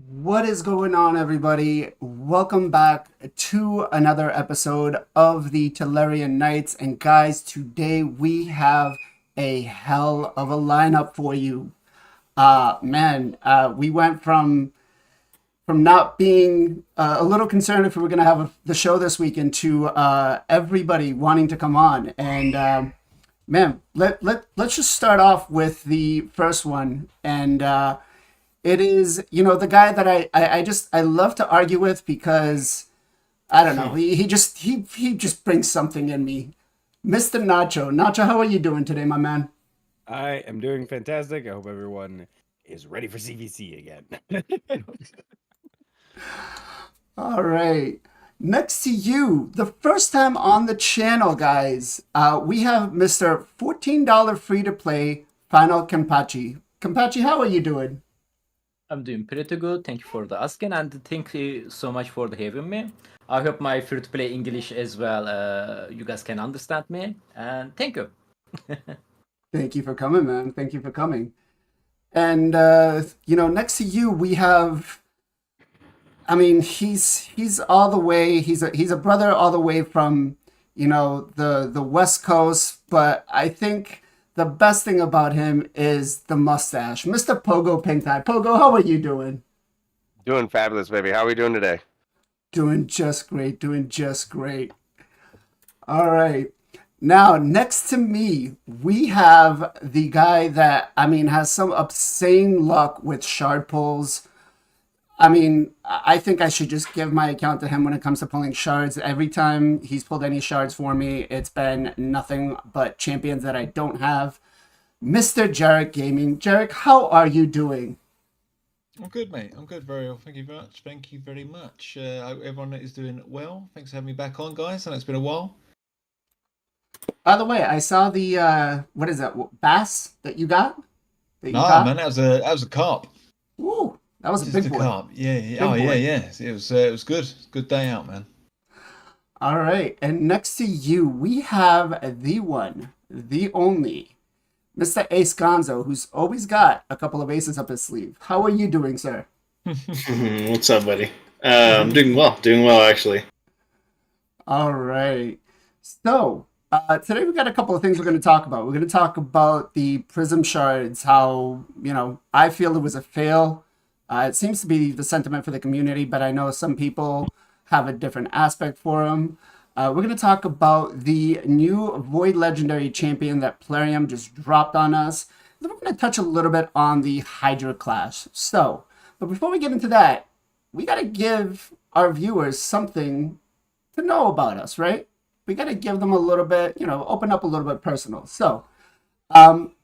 What is going on, everybody? Welcome back to another episode of the Teleria Knights. And guys, today we have a hell of a lineup for you. We went from not being a little concerned if we were going to have the show this weekend to everybody wanting to come on. And let's just start off with the first one. And it is, the guy that I love to argue with because I don't know, he just brings something in me. Mr. Nacho. Nacho, how are you doing today, my man? I am doing fantastic. I hope everyone is ready for CVC again. All right. Next to you, the first time on the channel, guys, we have Mr. $14 free to play FinalKenpachi. Kenpachi, how are you doing? I'm doing pretty good. Thank you for the asking, and thank you so much for the having me. I hope my free to play English as well. You guys can understand me, and thank you. Thank you for coming, man. Thank you for coming. And next to you we have. I mean, he's all the way. He's a brother all the way from the West Coast. But I think the best thing about him is the mustache, Mr. Pogo Pinkeye. Pogo, how are you doing? Doing fabulous, baby. How are we doing today? Doing just great. Doing just great. All right. Now, next to me, we have the guy that, has some insane luck with shard pulls. I think I should just give my account to him when it comes to pulling shards. Every time he's pulled any shards for me, it's been nothing but champions that I don't have. Mr. Jarec Gaming. Jarec, how are you doing? I'm good, mate. I'm good. Very well. Thank you very much. Thank you very much. I hope everyone is doing well. Thanks for having me back on, guys. I know it's been a while. By the way, I saw the what is that bass that you got? Man, that was a carp. Ooh, that was a big boy. Carp. Yeah. Yeah. It was good. Good day out, man. All right, and next to you we have the one, the only, Mr. Ace Gonzo, who's always got a couple of aces up his sleeve. How are you doing, sir? What's up, buddy? I'm doing well actually. All right, so. Today we got a couple of things we're going to talk about. We're going to talk about the Prism shards, how, I feel it was a fail. It seems to be the sentiment for the community, but I know some people have a different aspect for them. We're going to talk about the new Void Legendary champion that Plarium just dropped on us. Then we're going to touch a little bit on the Hydra clash. But before we get into that, we got to give our viewers something to know about us, right? We got to give them a little bit, open up a little bit personal. So, I'm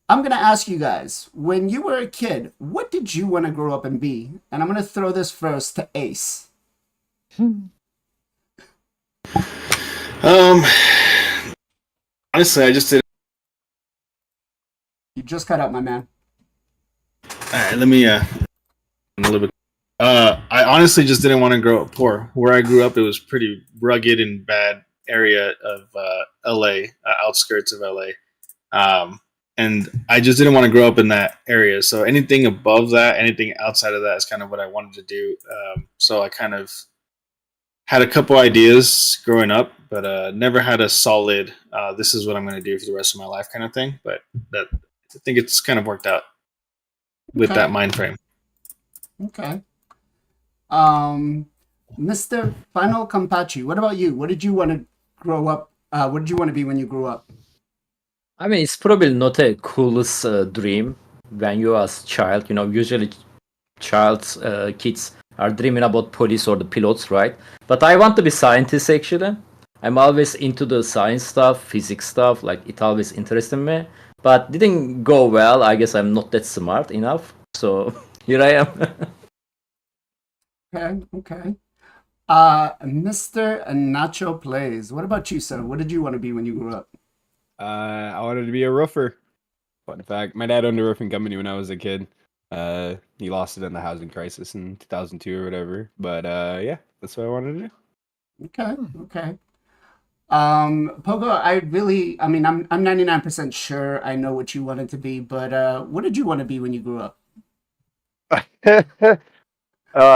going to ask you guys, when you were a kid, what did you want to grow up and be? And I'm going to throw this first to Ace. Honestly, I just did. You just cut out, my man. All right, let me a little bit. I honestly just didn't want to grow up poor. Where I grew up, it was pretty rugged and bad area of LA, outskirts of LA. And I just didn't want to grow up in that area. So anything above that, anything outside of that is kind of what I wanted to do. So I kind of had a couple ideas growing up, but never had a solid, this is what I'm going to do for the rest of my life kind of thing. But I think it's kind of worked out with that mind frame. Okay. Mr. FinalKenpachi, what about you? What did you want to grow up? What did you want to be when you grew up? It's probably not a coolest dream when you as child. Usually kids are dreaming about police or the pilots, right? But I want to be scientist actually. I'm always into the science stuff, physics stuff. Like it always interested me, but didn't go well. I guess I'm not that smart enough. So here I am. Okay. Mr. NachoPlays, what about you, sir? What did you want to be when you grew up? I wanted to be a roofer. Fun fact, my dad owned a roofing company when I was a kid. He lost it in the housing crisis in 2002 or whatever. But yeah, that's what I wanted to do. Okay. Pogo, I'm 99% sure I know what you wanted to be, but what did you want to be when you grew up?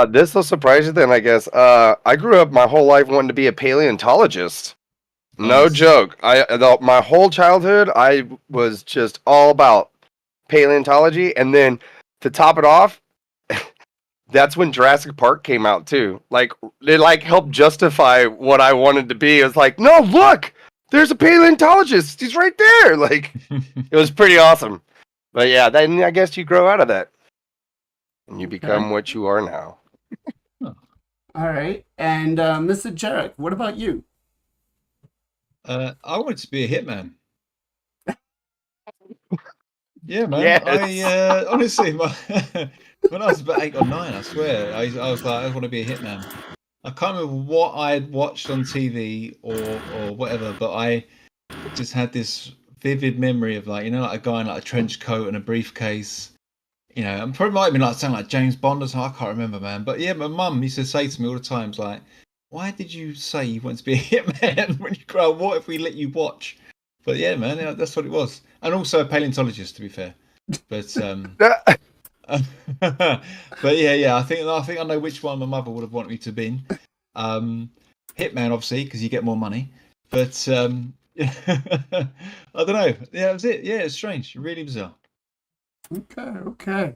This will surprise you then, I guess. I grew up my whole life wanting to be a paleontologist. No Nice. joke. My whole childhood, I was just all about paleontology, and then to top it off, that's when Jurassic Park came out too. Like it like helped justify what I wanted to be. It was like, no, look, there's a paleontologist. He's right there. Like it was pretty awesome. But yeah, then I guess you grow out of that. And you become what you are now. All right. And Mr. Jarec, what about you? I wanted to be a hitman. Yeah, man. Yes. I honestly, when I was about 8 or 9, I swear, I was like, I want to be a hitman. I can't remember what I had watched on TV or whatever, but I just had this vivid memory of like, like a guy in like a trench coat and a briefcase. And probably might have been like something like James Bond or something. I can't remember, man. But yeah, my mum used to say to me all the times, like, why did you say you want to be a hitman when you grow up? What if we let you watch? But yeah, man, that's what it was. And also a paleontologist, to be fair. But but yeah, I think I know which one my mother would have wanted me to be. Hitman, obviously, because you get more money. But I don't know. Yeah, that was it. Yeah, it's strange, really bizarre. Okay.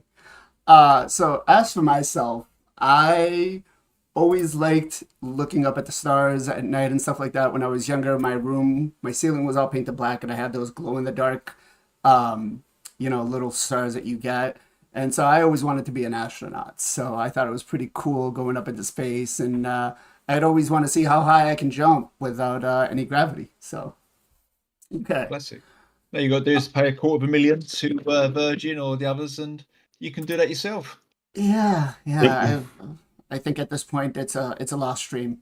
So as for myself, I always liked looking up at the stars at night and stuff like that. When I was younger, my ceiling was all painted black, and I had those glow in the dark, little stars that you get. And so I always wanted to be an astronaut. So I thought it was pretty cool going up into space, and I'd always want to see how high I can jump without any gravity. So, okay. Classic. Now you got to do is pay $250,000 to Virgin or the others, and you can do that yourself. Yeah. I think at this point it's a lost stream.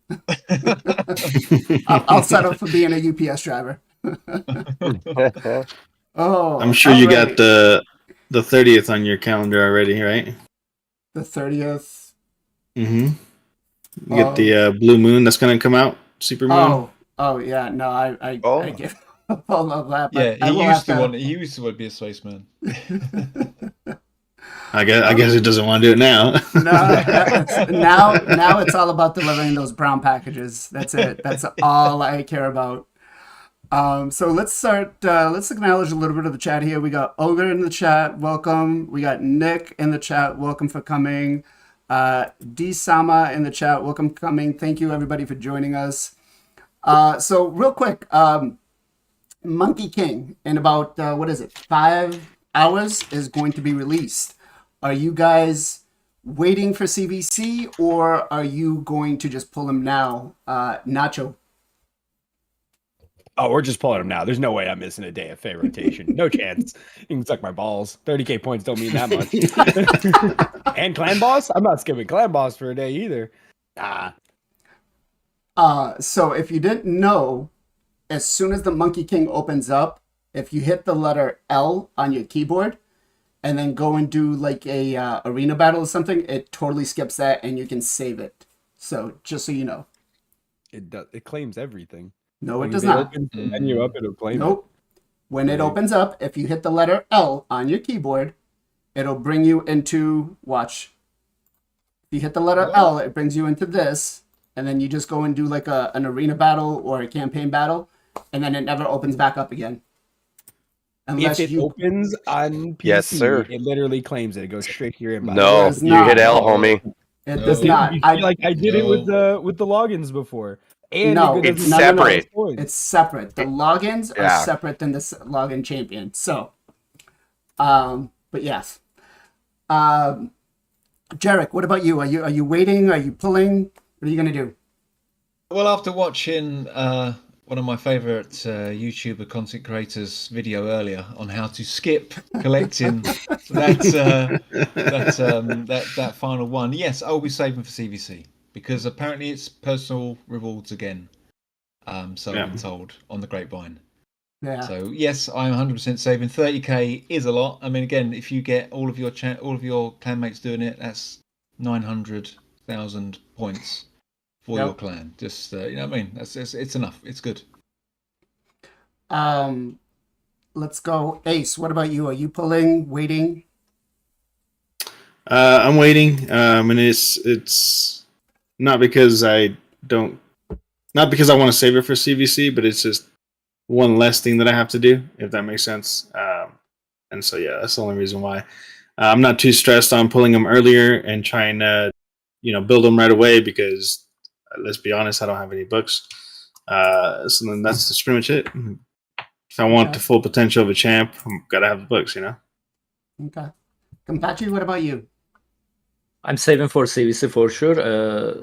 I'll settle for being a UPS driver. Oh, I'm sure you got the 30th on your calendar already, right? The 30th. Mm-hmm. You get the blue moon that's gonna come out, super moon. Oh yeah. No, I give up all of that. Yeah, But he used to want to be a spaceman. I guess it doesn't want to do it now. now it's all about delivering those brown packages. That's it. That's all I care about. So let's start. Let's acknowledge a little bit of the chat here. We got Ogre in the chat. Welcome. We got Nick in the chat. Welcome for coming. D Sama in the chat. Welcome for coming. Thank you everybody for joining us. So real quick, Monkey King in about 5 hours is going to be released. Are you guys waiting for CVC, or are you going to just pull him now? Nacho. Oh, we're just pulling him now. There's no way I'm missing a day of Fey rotation. No chance. You can suck my balls. 30k points don't mean that much. And Clan Boss? I'm not skipping Clan Boss for a day either. So if you didn't know, as soon as the Monkey King opens up, if you hit the letter L on your keyboard and then go and do like a arena battle or something, it totally skips that and you can save it. So just so you know. It claims everything. No, it does not. Opens the menu up, it'll claim Nope. When it opens up, if you hit the letter L on your keyboard, it'll bring you into, watch. If you hit the letter L, it brings you into this, and then you just go and do like an arena battle or a campaign battle, and then it never opens back up again. Unless if it opens on PC, yes, sir. It literally claims it. It goes straight to your inbox. No, you hit L, homie. It does not. I did it with the logins before. And no, it's separate. It's separate. The logins are separate than the login champion. So, but yes. Jarec, what about you? Are you waiting? Are you pulling? What are you gonna do? Well, after watching one of my favorite YouTuber content creators video earlier on how to skip collecting that final one, yes, I'll be saving for CVC because apparently it's personal rewards again. So I've been told on the grapevine. Yeah. So yes, I'm 100% saving. 30k is a lot. I mean, again, if you get all of your clanmates doing it, that's 900,000 points. For your clan, just you know what I mean. It's enough. It's good. Let's go, Ace. What about you? Are you pulling, waiting? I'm waiting. And it's not because I don't, not because I want to save it for CVC, but it's just one less thing that I have to do, if that makes sense. And so yeah, that's the only reason why. I'm not too stressed on pulling them earlier and trying to, build them right away because let's be honest, I don't have any books. So then that's just pretty much it. If I want the full potential of a champ, I'm gotta have the books, Okay. Kempachi, what about you? I'm saving for CVC for sure,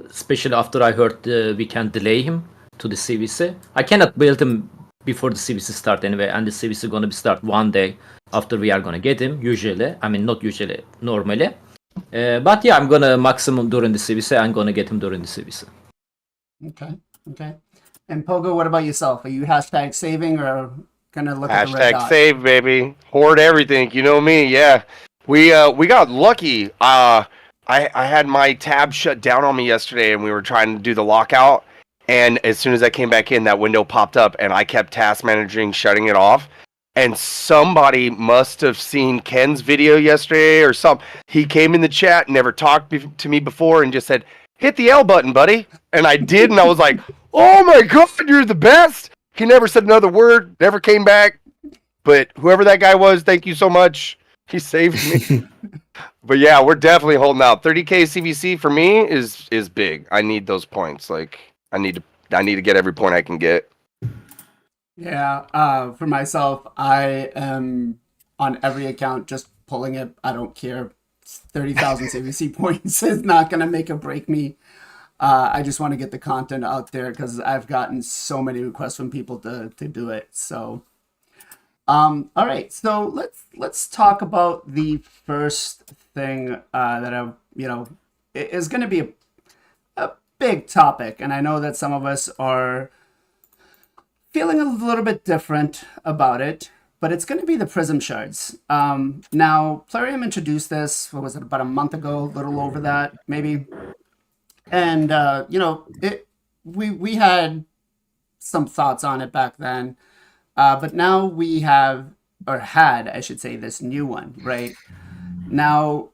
especially after I heard we can delay him to the CVC. I cannot build him before the CVC start anyway, and the CVC gonna be start one day after we are gonna get him, usually. I mean, not usually, normally. But yeah, I'm gonna maximum during the CVC. I'm gonna get him during the CVC. Okay. And Pogo, what about yourself? Are you hashtag saving or gonna look at the red dot? Save, baby. Hoard everything. You know me. Yeah. We got lucky. I had my tab shut down on me yesterday, and we were trying to do the lockout. And as soon as I came back in, that window popped up, and I kept task managing, shutting it off. And somebody must have seen Ken's video yesterday or something. He came in the chat, never talked to me before, and just said, "Hit the L button, buddy." And I did, and I was like, "Oh my god, you're the best!" He never said another word, never came back. But whoever that guy was, thank you so much. He saved me. But yeah, we're definitely holding out. 30k CVC for me is big. I need those points. Like I need to get every point I can get. Yeah, for myself, I am on every account just pulling it. I don't care. 30,000 CVC points is not going to make or break me. I just want to get the content out there because I've gotten so many requests from people to do it. So, all right. So let's talk about the first thing that is going to be a big topic, and I know that some of us are feeling a little bit different about it, but it's going to be the Prism Shards. Now, Plarium introduced this, what was it, about a month ago, a little over that, maybe. And, we had some thoughts on it back then, but now we had, I should say, this new one, right? Now,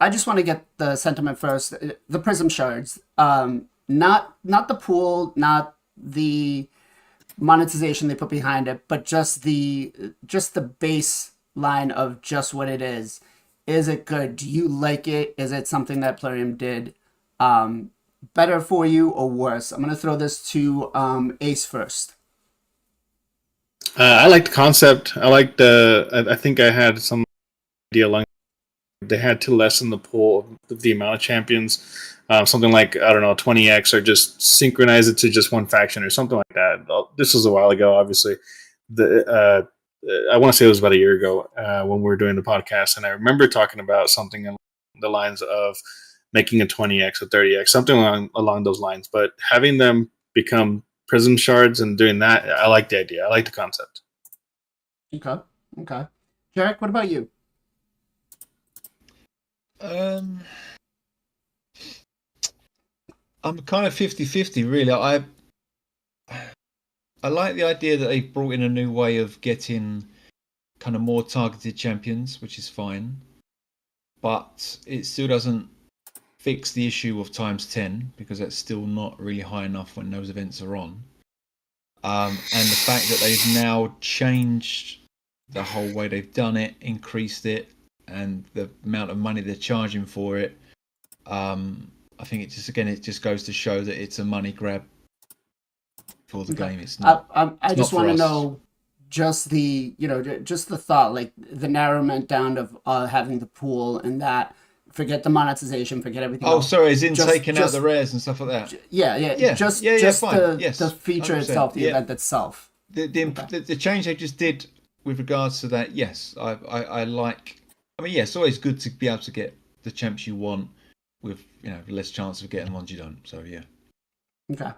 I just want to get the sentiment first. The Prism Shards, not the pool, not the monetization they put behind it, but just the baseline of just what it is. Is it good? Do you like it? Is it something that Plarium did better for you or worse? I'm going to throw this to Ace first. I like the concept. I like I think I had some idea along. They had to lessen the pool of the amount of champions. Something like, I don't know, 20x, or just synchronize it to just one faction or something like that. This was a while ago, obviously. I want to say it was about a year ago when we were doing the podcast, and I remember talking about something along the lines of making a 20x or 30x, something along those lines. But having them become Prism Shards and doing that, I like the idea. I like the concept. Okay. Jarec, what about you? I'm kind of 50-50, really. I like the idea that they've brought in a new way of getting kind of more targeted champions, which is fine. But it still doesn't fix the issue of times 10, because that's still not really high enough when those events are on. And the fact that they've now changed the whole way they've done it, increased it, and the amount of money they're charging for it, I think it just goes to show that it's a money grab for the game. It's not. I just want to know just the thought, like the narrowment down of having the pool and that. Forget the monetization, forget everything. Oh, else. Sorry, as in taking out the rares and stuff like that. Yeah. Just the feature 100%. Itself, the event itself. The change they just did with regards to that, yes, I like. I mean, yeah, it's always good to be able to get the champs you want with less chance of getting ones you don't. So yeah. Okay.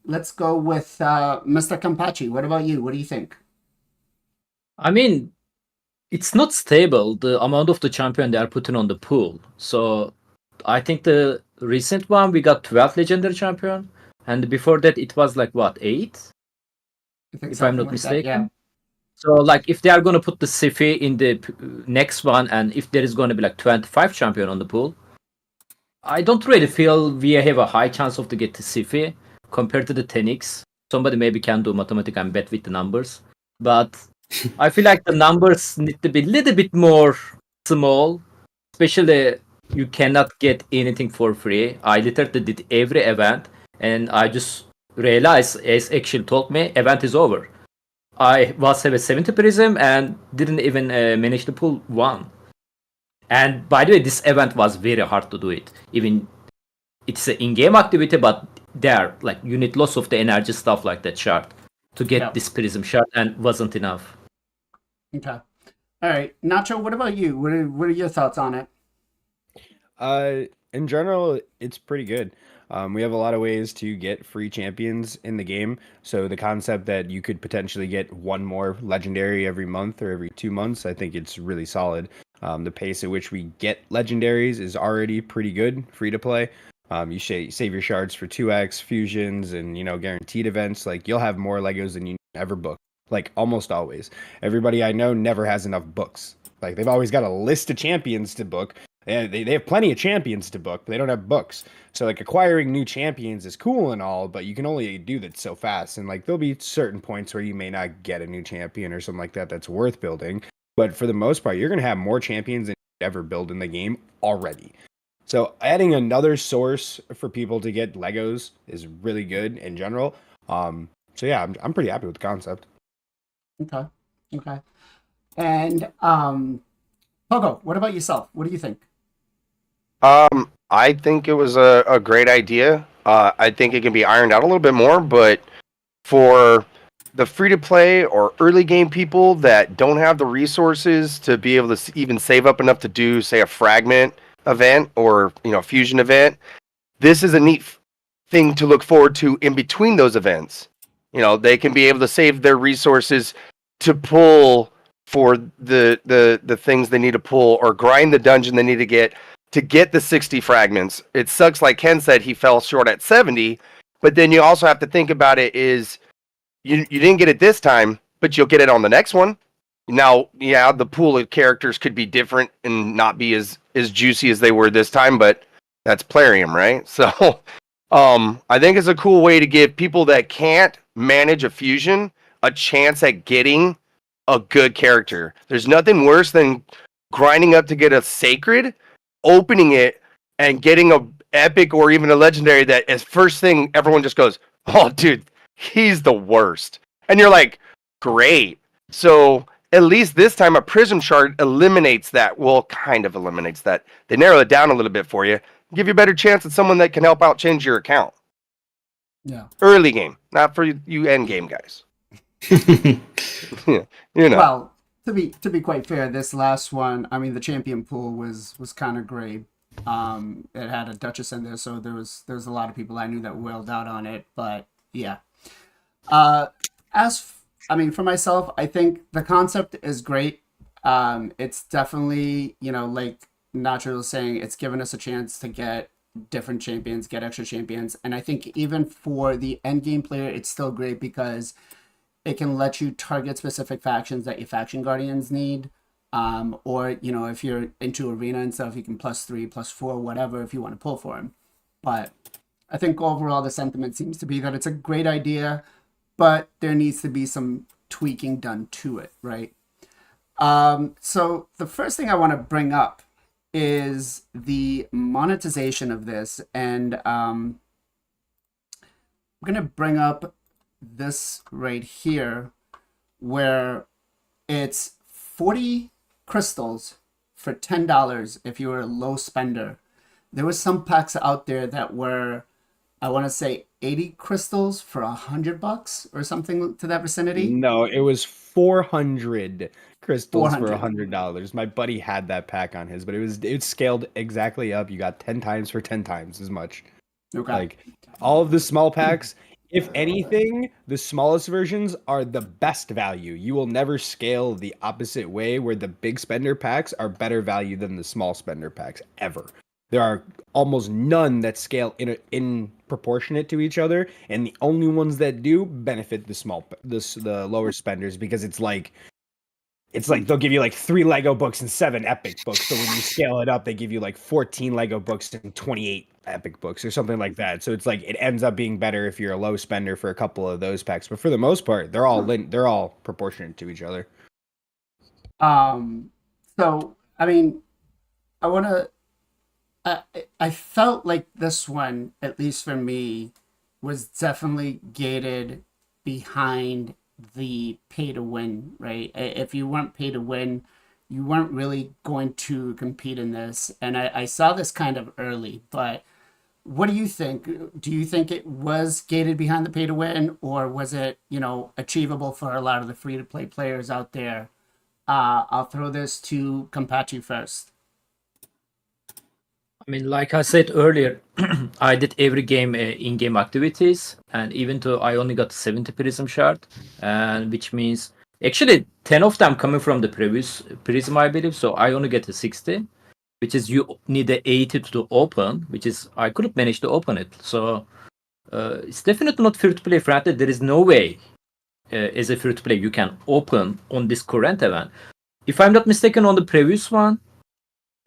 Let's go with Mr. Kempachi. What about you? What do you think? I mean, it's not stable, the amount of the champion they are putting on the pool. So I think the recent one, we got 12 legendary champion. And before that, it was like, what, 8? If I'm not mistaken. So like if they are going to put the Sifi in the next one, and if there is going to be like 25 champion on the pool, I don't really feel we have a high chance of to get to Sifi compared to the 10x. Somebody maybe can do mathematics and bet with the numbers, but I feel like the numbers need to be a little bit more small, especially you cannot get anything for free. I literally did every event, and I just realized, as actually told me, event is over. I was have a 70 prism and didn't even manage to pull one. And by the way, this event was very hard to do it. Even it's an in-game activity, but there, like you need lots of the energy stuff like that shard to get this prism shard, and wasn't enough. Okay. All right, Nacho. What about you? What are your thoughts on it? In general, it's pretty good. We have a lot of ways to get free champions in the game. So the concept that you could potentially get one more legendary every month or every 2 months, I think it's really solid. The pace at which we get legendaries is already pretty good, free to play. You save your shards for 2x fusions and guaranteed events. Like you'll have more Legos than you ever book. Like almost always. Everybody I know never has enough books. Like they've always got a list of champions to book. They have plenty of champions to book, but they don't have books. So like acquiring new champions is cool and all, but you can only do that so fast. And like there'll be certain points where you may not get a new champion or something like that that's worth building. But for the most part, you're gonna have more champions than you ever build in the game already. So adding another source for people to get Legos is really good in general. So yeah, I'm pretty happy with the concept. Okay. And Pogo, what about yourself? What do you think? I think it was a great idea. I think it can be ironed out a little bit more, but for the free-to-play or early game people that don't have the resources to be able to even save up enough to do, say, a fragment event or fusion event, this is a neat thing to look forward to in between those events. They can be able to save their resources to pull for the things they need to pull or grind the dungeon they need to get the 60 fragments. It sucks, like Ken said, he fell short at 70, but then you also have to think about it is you didn't get it this time, but you'll get it on the next one. Now, yeah, the pool of characters could be different and not be as juicy as they were this time, but that's Plarium, right? So I think it's a cool way to give people that can't manage a fusion a chance at getting a good character. There's nothing worse than grinding up to get a sacred, opening it, and getting a epic or even a legendary that as first thing everyone just goes, "Oh, dude, he's the worst," and you're like, "Great." So at least this time a prism shard eliminates that. Well, kind of eliminates that. They narrow it down a little bit for you, give you a better chance at someone that can help out change your account. Yeah. Early game, not for you end game guys. Well, to be quite fair, this last one, I mean, the champion pool was kind of great. It had a Duchess in there, so there was a lot of people I knew that wailed out on it. But yeah, for myself, I think the concept is great. It's definitely like Nacho was saying, it's given us a chance to get different champions, get extra champions, and I think even for the end game player, it's still great because it can let you target specific factions that your faction guardians need. Or, if you're into arena and stuff, you can +3, +4, whatever, if you want to pull for him. But I think overall the sentiment seems to be that it's a great idea, but there needs to be some tweaking done to it, right? So the first thing I want to bring up is the monetization of this. And I'm going to bring up this right here where it's 40 crystals for $10 if you were a low spender. There was some packs out there that were, I want to say, 80 crystals for $100 or something to that vicinity. No, it was 400 crystals for $100. My buddy had that pack on his, but it scaled exactly up. You got 10 times for 10 times as much. Okay. Like all of the small packs, if anything, the smallest versions are the best value. You will never scale the opposite way where the big spender packs are better value than the small spender packs ever. there are almost none that scale in proportionate to each other, and the only ones that do benefit the lower spenders, because it's like they'll give you like 3 Lego books and 7 epic books. So when you scale it up, they give you like 14 Lego books and 28 epic books or something like that. So it's like it ends up being better if you're a low spender for a couple of those packs. But for the most part, they're all proportionate to each other. So I mean, I felt like this one, at least for me, was definitely gated behind the pay to win, right? If you weren't pay to win, you weren't really going to compete in this. And I saw this kind of early, but what do you think? Do you think it was gated behind the pay to win, or was it, achievable for a lot of the free to play players out there? I'll throw this to Kempachi first. I mean, like I said earlier, I did every game in-game activities, and even though I only got 70 Prism shard, and which means actually 10 of them coming from the previous Prism, I believe. So I only get a 60, which is you need the 80 to open, which is I couldn't manage to open it. So it's definitely not free-to-play friendly. There is no way as a free-to-play you can open on this current event. If I'm not mistaken, on the previous one,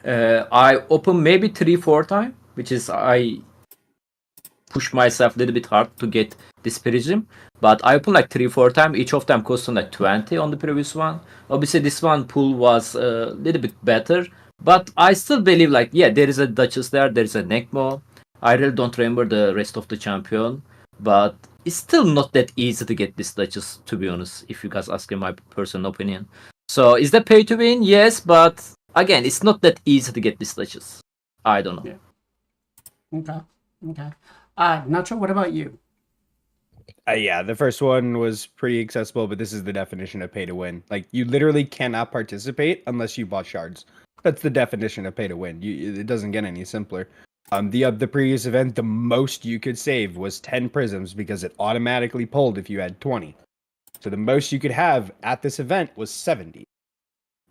I opened maybe 3-4 times, which is I push myself a little bit hard to get this Prism, but I opened like 3-4 times. Each of them costing like 20 on the previous one. Obviously, this one pool was a little bit better, but I still believe like, yeah, there is a Duchess there is a Necmo. I really don't remember the rest of the champion, but it's still not that easy to get this Duchess, to be honest, if you guys ask me my personal opinion. So is that pay to win? Yes, but again, it's not that easy to get these Duchess. I don't know. Yeah. Okay. Nacho, what about you? Yeah, the first one was pretty accessible, but this is the definition of pay to win. Like, you literally cannot participate unless you bought shards. That's the definition of pay to win. It doesn't get any simpler. The previous event, the most you could save was 10 prisms because it automatically pulled if you had 20. So the most you could have at this event was 70.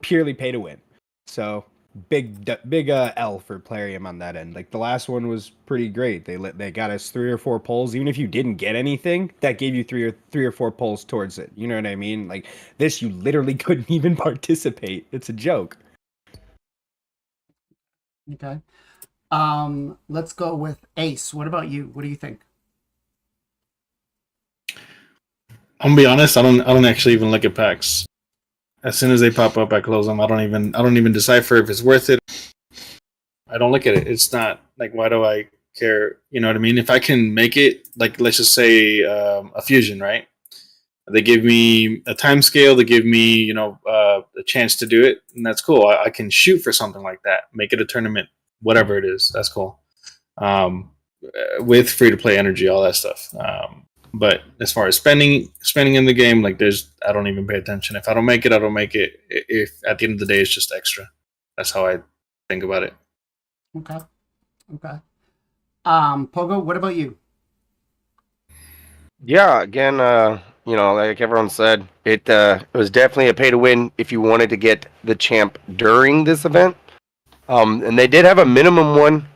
Purely pay to win. So big L for Plarium on that end. Like, the last one was pretty great. They got us 3 or 4 pulls. Even if you didn't get anything, that gave you 3 or 4 pulls towards it. You know what I mean? Like, this, you literally couldn't even participate. It's a joke. Okay. Let's go with Ace. What about you? What do you think? I'm gonna be honest. I don't actually even look at packs. As soon as they pop up, I close them. I don't even decipher if it's worth it. I don't look at it. It's not like, why do I care? You know what I mean? If I can make it, like, let's just say a fusion, right? They give me a time scale. They give me, a chance to do it, and that's cool. I can shoot for something like that. Make it a tournament, whatever it is. That's cool. With free to play energy, all that stuff. But as far as spending in the game, like, I don't even pay attention. If I don't make it, I don't make it. If at the end of the day, it's just extra. That's how I think about it. Okay. Pogo, what about you? Yeah, again, like everyone said, it was definitely a pay to win if you wanted to get the champ during this event. And they did have a minimum one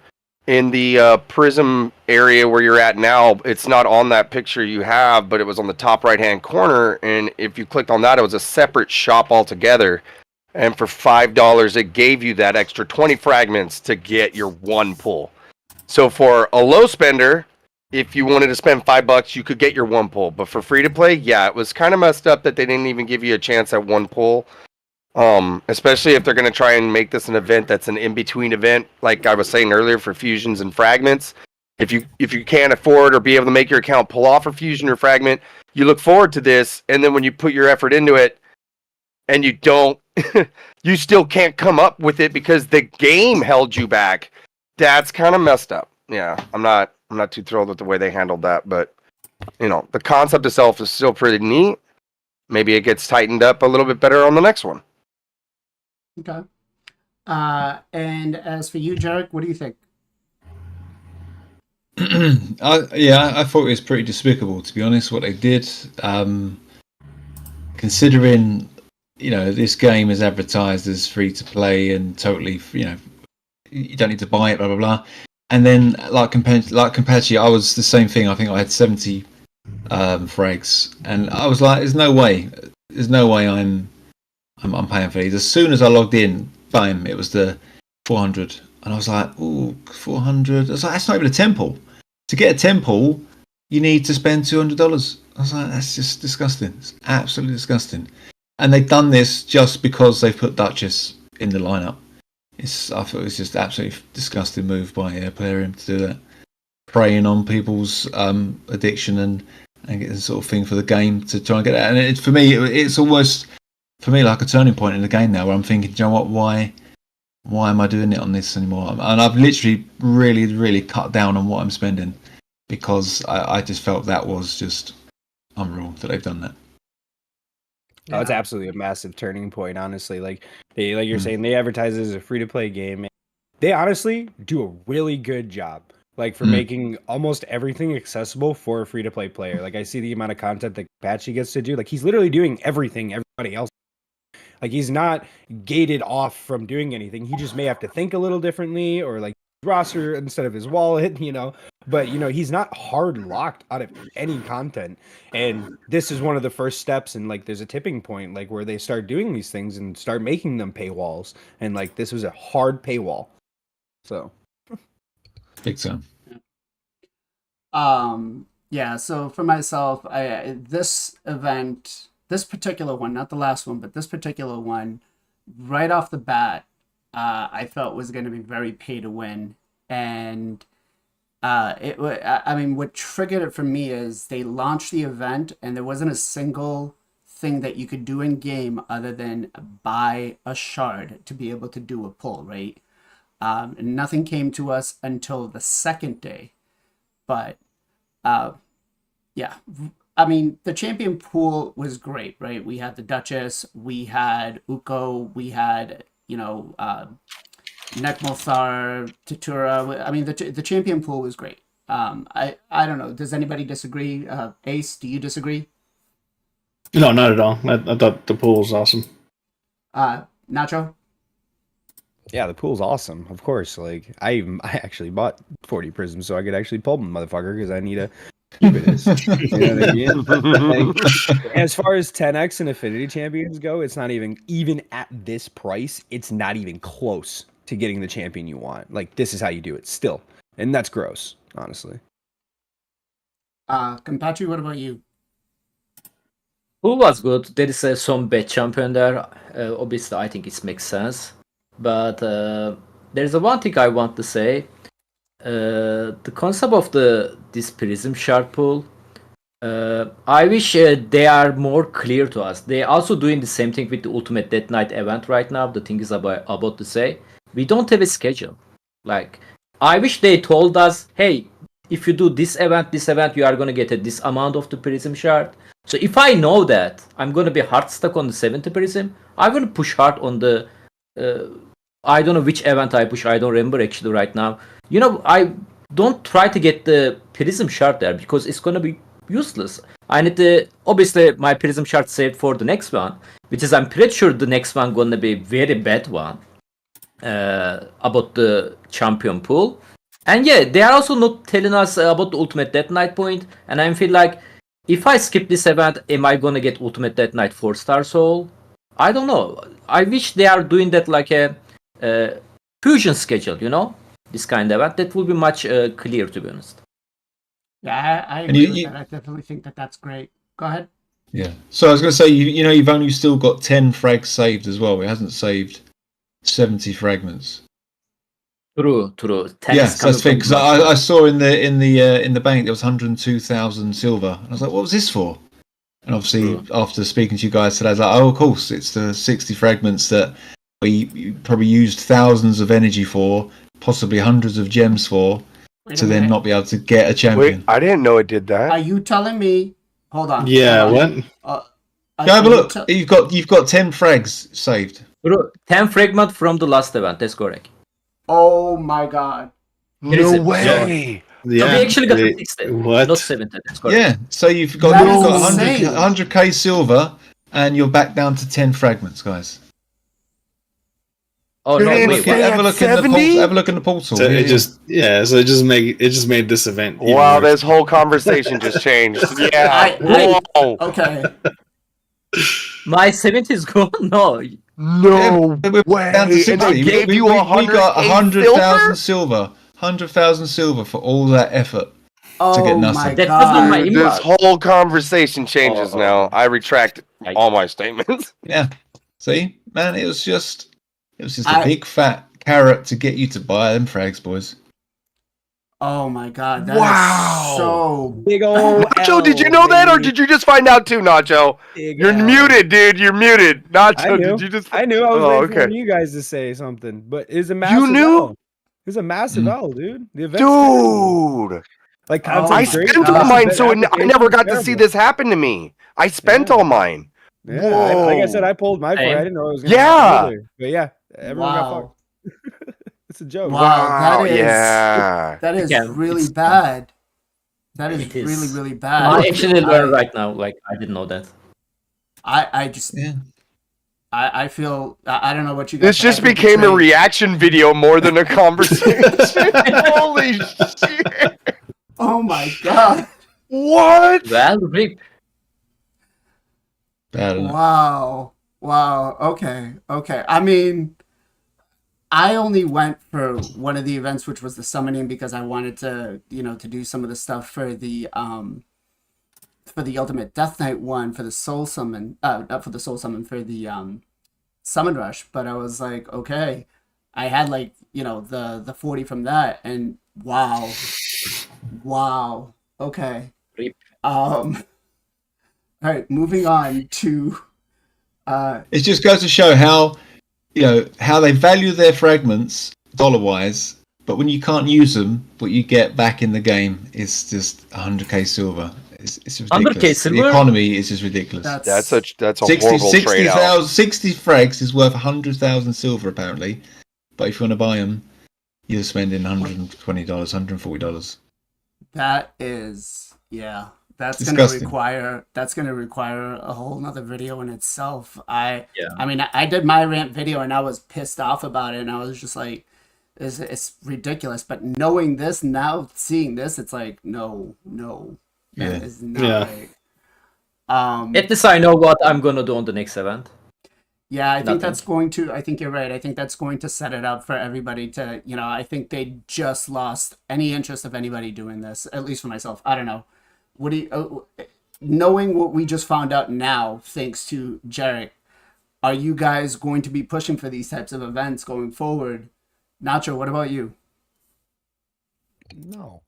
in the Prism area where you're at now. It's not on that picture you have, but it was on the top right-hand corner. And if you clicked on that, it was a separate shop altogether. And for $5, it gave you that extra 20 fragments to get your one pull. So for a low spender, if you wanted to spend $5, you could get your one pull. But for free to play, yeah, it was kind of messed up that they didn't even give you a chance at one pull. Especially if they're going to try and make this an event that's an in-between event, like I was saying earlier, for fusions and fragments. If you can't afford or be able to make your account pull off a fusion or fragment, you look forward to this, and then when you put your effort into it and you don't, you still can't come up with it because the game held you back. That's kind of messed up. Yeah, I'm not too thrilled with the way they handled that, but the concept itself is still pretty neat. Maybe it gets tightened up a little bit better on the next one. Okay. And as for you, Jarec, what do you think? I thought it was pretty despicable, to be honest, what they did. Considering, this game is advertised as free to play and totally, you don't need to buy it, blah blah blah. And then like Kenpachi, I was the same thing. I think I had 70 frags, and I was like, there's no way I'm paying for these. As soon as I logged in, bam, it was the 400, and I was like, ooh, 400. I was like, that's not even a temple. To get a temple, you need to spend $200. I was like, that's just disgusting. It's absolutely disgusting. And they've done this just because they've put Duchess in the lineup. I thought it was just absolutely disgusting move by Plarium to do that, preying on people's addiction and getting the sort of thing for the game to try and get that. And for me, it's almost for me like a turning point in the game now, where I'm thinking, do you know what? Why am I doing it on this anymore? And I've literally really cut down on what I'm spending, because I just felt that was just unreal that they've done that. Oh, it's absolutely a massive turning point, honestly. Like you're saying, they advertise it as a free-to-play game. They honestly do a really good job, like for making almost everything accessible for a free-to-play player. Like I see the amount of content that Patchy gets to do. Like he's literally doing everything everybody else. Like he's not gated off from doing anything. He just may have to think a little differently, or like roster instead of his wallet, but he's not hard locked out of any content. And this is one of the first steps, and like there's a tipping point, like where they start doing these things and start making them paywalls, and like this was a hard paywall. So Big time. Yeah, so for myself, this event, this particular one, not the last one, but this particular one, right off the bat, I felt was going to be very pay to win. And what triggered it for me is they launched the event and there wasn't a single thing that you could do in game other than buy a shard to be able to do a pull, right? And nothing came to us until the second day. But yeah, the champion pool was great, right? We had the Duchess, we had Uko, we had, Nekmothar, Tatura. The champion pool was great. I don't know. Does anybody disagree? Ace, do you disagree? No, not at all. I thought the pool was awesome. Nacho? Yeah, the pool's awesome, of course. Like I actually bought 40 prisms so I could actually pull them, motherfucker, because I need a Cubidus. You know what I mean? Like, as far as 10x and affinity champions go, it's not even at this price, it's not even close to getting the champion you want. Like this is how you do it still. And that's gross, honestly. Kenpachi, what about you? Pool was good. There is some bad champion there. Obviously, I think it makes sense. But there's one thing I want to say. The concept of this Prism shard pool, I wish they are more clear to us. They are also doing the same thing with the Ultimate Death Knight event right now. The thing is about to say, we don't have a schedule. Like, I wish they told us, hey, if you do this event, you are going to get this amount of the Prism shard. So if I know that I'm going to be hard stuck on the 70 Prism, I'm going to push hard on the I don't know which event I push. I don't remember actually right now. I don't try to get the Prism shard there because it's going to be useless. I need to, obviously, my Prism shard saved for the next one, which is I'm pretty sure the next one going to be very bad one about the champion pool. And yeah, they are also not telling us about the Ultimate Death Knight point. And I feel like if I skip this event, am I going to get Ultimate Death Knight 4-star soul? I don't know. I wish they are doing that like a fusion schedule, this kind of event. That will be much clearer, to be honest. Yeah, I agree with that. I definitely think that's great. Go ahead. Yeah. So I was going to say, you've only still got 10 frags saved as well. It hasn't saved 70 fragments. True. Yes, that's the thing. Because I saw in the bank there was 102,000 silver. And I was like, what was this for? And obviously, after speaking to you guys today, I was like, oh, of course, it's the 60 fragments that we probably used thousands of energy for, possibly hundreds of gems for, to then not be able to get a champion. Wait, I didn't know it did that. Are you telling me? Hold on. Yeah, hold on. what? Go have a look. You've got 10 frags saved. Bro, 10 fragment from the last event. That's correct. Oh my god. No way. Yeah. So we actually got 60, not 70. That's correct. Yeah, so you've got 100k silver, and you're back down to 10 fragments, guys. Oh You no, didn't wait, say what? it. Have a look in the 70? portal. Have a look in the portal. So it just made this event. even Wow, worse. this whole conversation just changed. Yeah. I- Whoa. Okay. My 70 is gone. No, No we're way. down to 60. And they gave you we 100 got 100,000 silver? silver. 100,000 silver for all that effort. Oh get my nothing. That was on my god. Dude, this inbox. whole conversation changes Oh. now. I retract I- all my statements. Yeah. See, man, it was just a I- big fat carrot to get you to buy them frags, boys. Oh my god. That is Wow. so Big old Nacho, did you know that, or did you just find out too, Nacho? You're muted, dude. You're muted. I Nacho, knew. did you just? I knew I was Oh, waiting for okay. you guys to say something, but it's a massive knew? L. It's a massive Mhm. L, dude. The event, Dude, like Oh, content's I my great, spent God. all but mine, the so I never application's got to see terrible. this happen to me. I spent Yeah. all mine. Yeah, like I said, Whoa. I pulled my for. Same. I didn't know it was gonna Yeah. happen either. But yeah, everyone got wow. fucked. It's a joke. Wow. That is yeah. that is Yeah, really it's- bad. That is It is. really, really I bad. actually learned right now. Like I didn't know that. I just Yeah. I feel I don't know what you guys. This but I just feel became a betrayed. reaction video more than a conversation. Holy shit. Oh my god. What? Well, rip. Bad enough. Wow. Wow. Okay. Okay. I mean, I only went for one of the events, which was the summoning, because I wanted to, to do some of the stuff for the Ultimate Death Knight one, for the Soul Summon, not for the Soul Summon, for the Summon Rush. But I was like, okay, I had like, the 40 from that, and wow. Wow. Okay. Rip. All right, moving on to It just goes to show how how they value their fragments dollar wise, but when you can't use them, what you get back in the game is just 100k silver. It's ridiculous. 100K silver? The economy is just ridiculous. That's a 60 horrible trade out. 60 frags is worth 100,000 silver apparently, but if you want to buy them, you're spending $120, $140. that is, yeah, that's Disgusting. gonna require a whole nother video in itself. I Yeah. mean, I did my rant video and I was pissed off about it, and I was just like, it's ridiculous. But knowing this now, seeing this, it's like, no, Yeah. that is not Yeah. right. At least I know what I'm gonna do on the next event. Yeah, I think Nothing. that's going to. I think you're right. I think that's going to set it up for everybody to. I think they just lost any interest of anybody doing this. At least for myself. I don't know. What do you? Knowing what we just found out now, thanks to Jarec, are you guys going to be pushing for these types of events going forward? Nacho, what about you? No,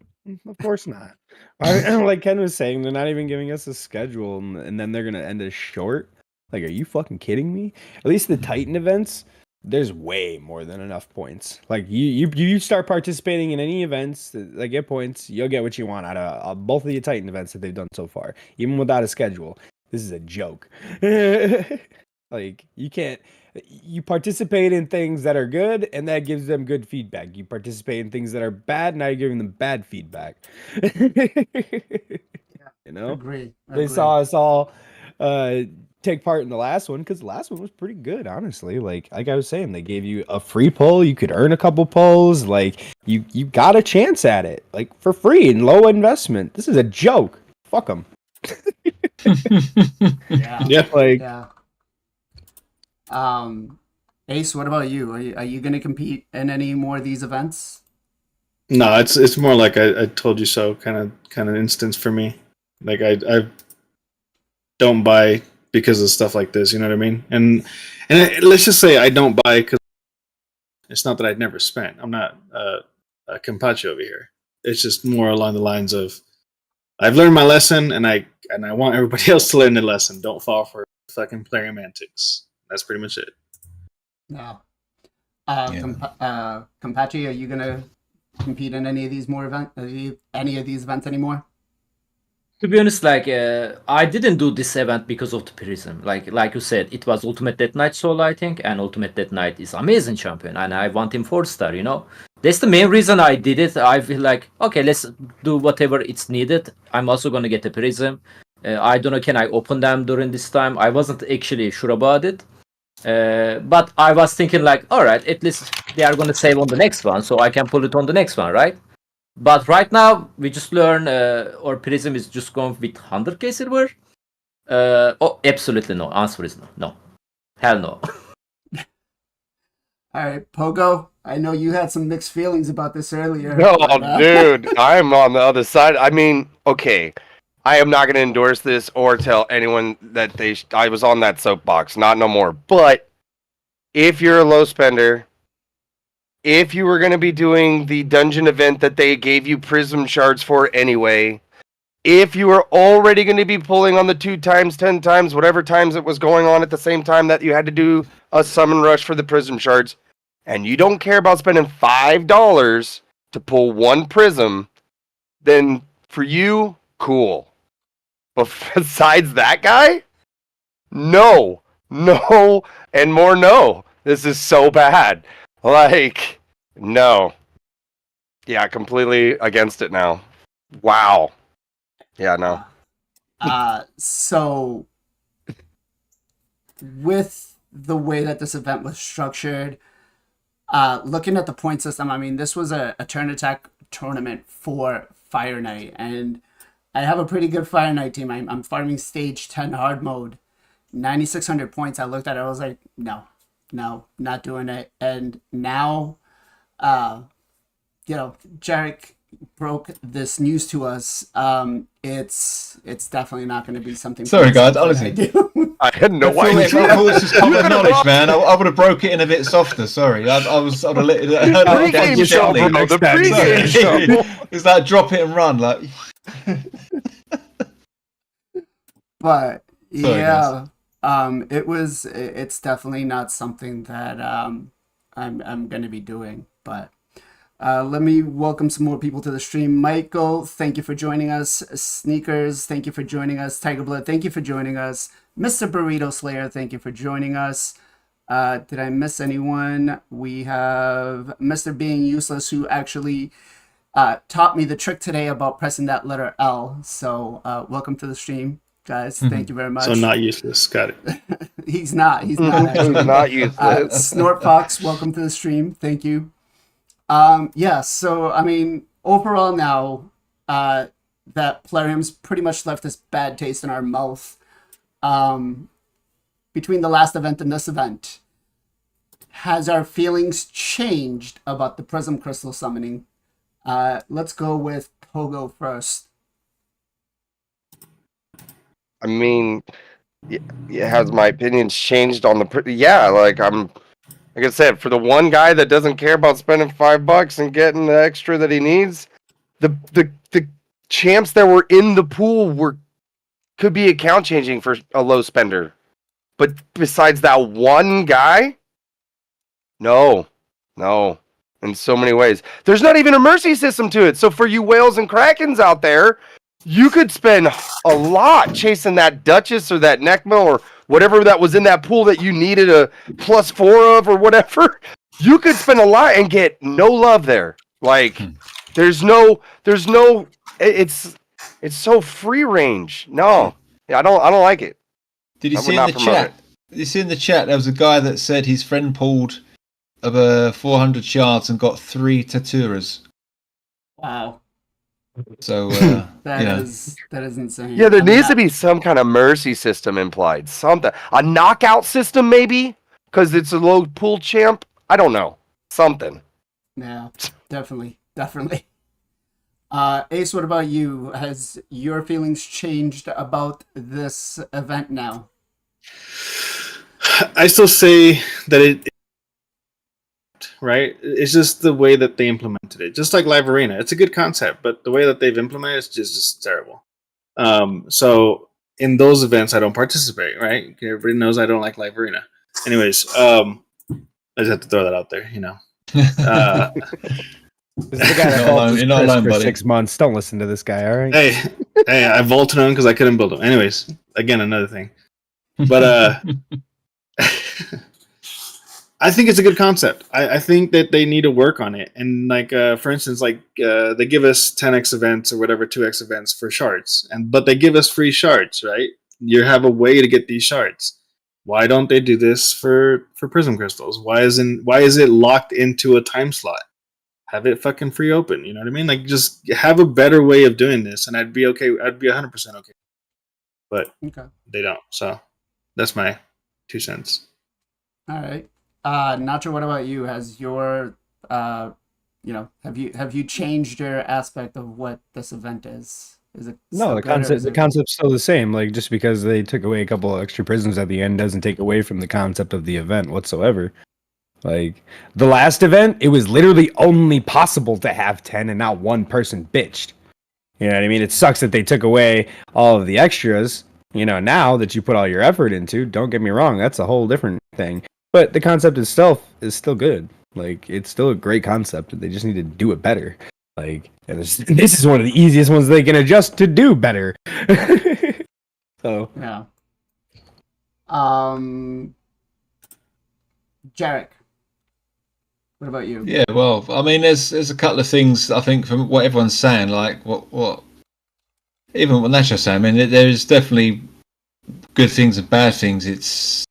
of course not. Like Ken was saying, they're not even giving us a schedule, and then they're gonna end us short. Like, are you fucking kidding me? At least the Titan events, there's way more than enough points. Like, you start participating in any events that get points, you'll get what you want out of both of the Titan events that they've done so far, even without a schedule. This is a joke. Like, you can't. You participate in things that are good, and that gives them good feedback. You participate in things that are bad, now you're giving them bad feedback. You know, Agree. they saw us all take part in the last one, because the last one was pretty good, honestly. Like I was saying, they gave you a free poll. You could earn a couple polls. Like you got a chance at it, like for free and low investment. This is a joke. Fuck them. Yeah. Yeah. Like Yeah. Ace, what about you? Are you going to compete in any more of these events? No, it's more like I told you so kind of instance for me. Like I don't buy because of stuff like this. You know what I mean? And let's just say I don't buy because it's not that I'd never spent. I'm not a Kenpachi over here. It's just more along the lines of I've learned my lesson, and I want everybody else to learn the lesson. Don't fall for fucking player antics. That's pretty much it. No. Yeah. Kenpachi, are you gonna compete in any of these events anymore? To be honest, like I didn't do this event because of the Prism. Like you said, it was Ultimate Death Knight solo, I think, and Ultimate Death Knight is amazing champion, and I want him 4-star. That's the main reason I did it. I feel like, okay, let's do whatever it's needed. I'm also gonna get a Prism. I don't know, can I open them during this time? I wasn't actually sure about it. But I was thinking like, all right, at least they are going to save on the next one, so I can pull it on the next one, right? But right now we just learn, or Prism is just going with 100k silver. Oh, absolutely no. Answer is no. No, hell no. All right, Pogo. I know you had some mixed feelings about this earlier. No, but, dude, I'm on the other side. I mean, okay, I am not going to endorse this or tell anyone that I was on that soapbox. Not no more. But if you're a low spender, if you were going to be doing the dungeon event that they gave you Prism Shards for anyway, if you were already going to be pulling on the 2 times, 10 times, whatever times it was going on at the same time that you had to do a summon rush for the Prism Shards, and you don't care about spending $5 to pull 1 Prism, then for you, cool. But besides that guy, no, and more no. This is so bad. Like, no. Yeah, completely against it now. Wow. Yeah, no. So with the way that this event was structured, looking at the point system, I mean, this was a turn attack tournament for Fire Knight, and I have a pretty good Fire Knight team. I'm farming stage 10 hard mode, 9,600 points. I looked at it, I was like, no, not doing it. And now, Jarec broke this news to us. It's definitely not going to be something. Sorry, guys. Honestly, I had no I idea. thought it was just common knowledge, man. I would have broke it in a bit softer. Sorry, I would have let it. Pre-game show, bro. The pre-game show. It's like drop it and run, like. But Sorry, yeah, it's definitely not something that I'm going to be doing. But let me welcome some more people to the stream. Michael, thank you for joining us. Sneakers, thank you for joining us. Tiger Blood, thank you for joining us. Mr. Burrito Slayer, thank you for joining us. Did I miss anyone? We have Mr. Being Useless, who actually taught me the trick today about pressing that letter L. So welcome to the stream, guys. Thank you very much. So not useless. Got it. He's not. He's not useless. Snort Fox, welcome to the stream. Thank you. Yeah, so I mean, overall now, that Plarium's pretty much left this bad taste in our mouth. Between the last event and this event, has our feelings changed about the Prism Crystal summoning? Let's go with Pogo first. I mean, has my opinions changed on the? Like I said, for the one guy that doesn't care about spending $5 and getting the extra that he needs, the champs that were in the pool could be account changing for a low spender. But besides that one guy, no, in so many ways. There's not even a mercy system to it. So for you whales and krakens out there, you could spend a lot chasing that Duchess or that Necma or whatever that was in that pool that you needed a +4 of or whatever. You could spend a lot and get no love there. Like there's no it's so free range. No. Yeah, I don't like it. Did you see in the chat? Did you see in the chat there was a guy that said his friend pulled over 400 shards and got 3 Taturas. Wow. So that is insane. Yeah, there needs to be some kind of mercy system implied. Something. A knockout system maybe? Because it's a low pool champ? I don't know. Something. Yeah, definitely. Ace, what about you? Has your feelings changed about this event now? I still say that it right? It's just the way that they implemented it. Just like Live Arena. It's a good concept, but the way that they've implemented it is just terrible. So in those events, I don't participate, right? Everybody knows I don't like Live Arena. Anyways, I just have to throw that out there, you know. This is the guy that You're not alone, for buddy. 6 months. Don't listen to this guy, all right? Hey, I vaulted him because I couldn't build him. Anyways, again, another thing. But I think it's a good concept. I think that they need to work on it. And like, for instance, like they give us 10x events or whatever, 2x events for shards, but they give us free shards, right? You have a way to get these shards. Why don't they do this for Prism crystals? Why is it locked into a time slot? Have it fucking free open. You know what I mean? Like, just have a better way of doing this, and I'd be okay. I'd be 100% okay. But they don't. So that's my 2 cents. All right. Nacho, what about you? Has your have you changed your aspect of what this event is? Is it No, the concept's still the same. Like, just because they took away a couple of extra prisms at the end doesn't take away from the concept of the event whatsoever. Like, the last event, it was literally only possible to have 10 and not one person bitched. You know what I mean? It sucks that they took away all of the extras. You know, now that you put all your effort into, don't get me wrong, that's a whole different thing. But the concept itself is still good. Like, it's still a great concept. They just need to do it better. Like, and this is one of the easiest ones they can adjust to do better. So yeah. Jarec, what about you? Yeah, well, I mean, there's a couple of things I think from what everyone's saying, like what even what Nacho's saying. I mean, there's definitely good things and bad things. It's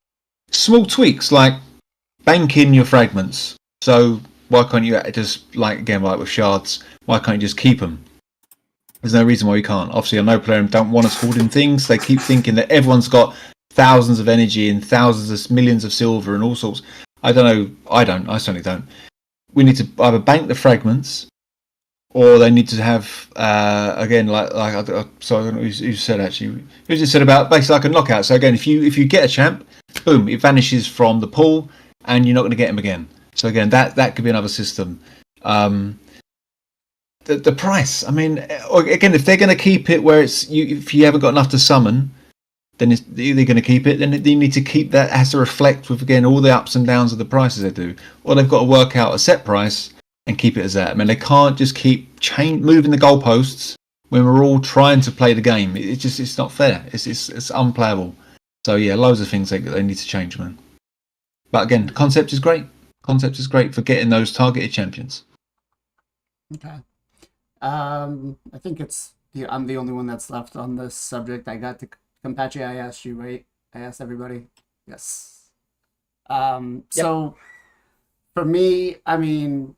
small tweaks like bank in your fragments. So why can't you just, like, again, like with shards, why can't you just keep them? There's no reason why you can't. Obviously, I know players don't want us hoarding things. They keep thinking that everyone's got thousands of energy and thousands of millions of silver and all sorts. I don't know. I certainly don't. We need to either bank the fragments, or they need to have again, like sorry, I don't know who said actually. Who just said about basically like a knockout. So again, if you get a champ, boom, it vanishes from the pool, and you're not going to get him again. So again, that could be another system. The price. I mean, again, if they're going to keep it where it's if you haven't got enough to summon, then they're going to keep it. Then you need to keep that. It has to reflect with, again, all the ups and downs of the prices they do. Or they've got to work out a set price and keep it as that. I mean, they can't just keep moving the goalposts when we're all trying to play the game. It's not fair. It's unplayable. So yeah, loads of things they need to change, man. But again, the concept is great. Concept is great for getting those targeted champions. Okay. I think I'm the only one that's left on this subject. I got to Kenpachi. I asked you, right? I asked everybody. Yes. So for me, I mean,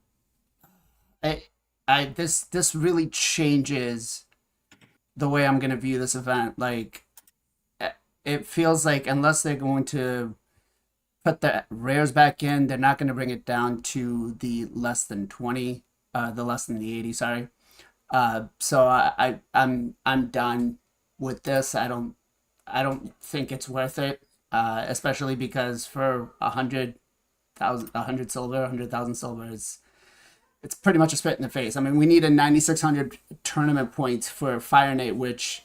this really changes the way I'm gonna view this event. Like, it feels like unless they're going to put the rares back in, they're not going to bring it down to the less than 20, the less than the 80. Sorry. So I'm done with this. I don't think it's worth it, especially because for 100,000 silver, 100,000 silver it's pretty much a spit in the face. I mean, we need a 9,600 tournament points for Fire Knight, which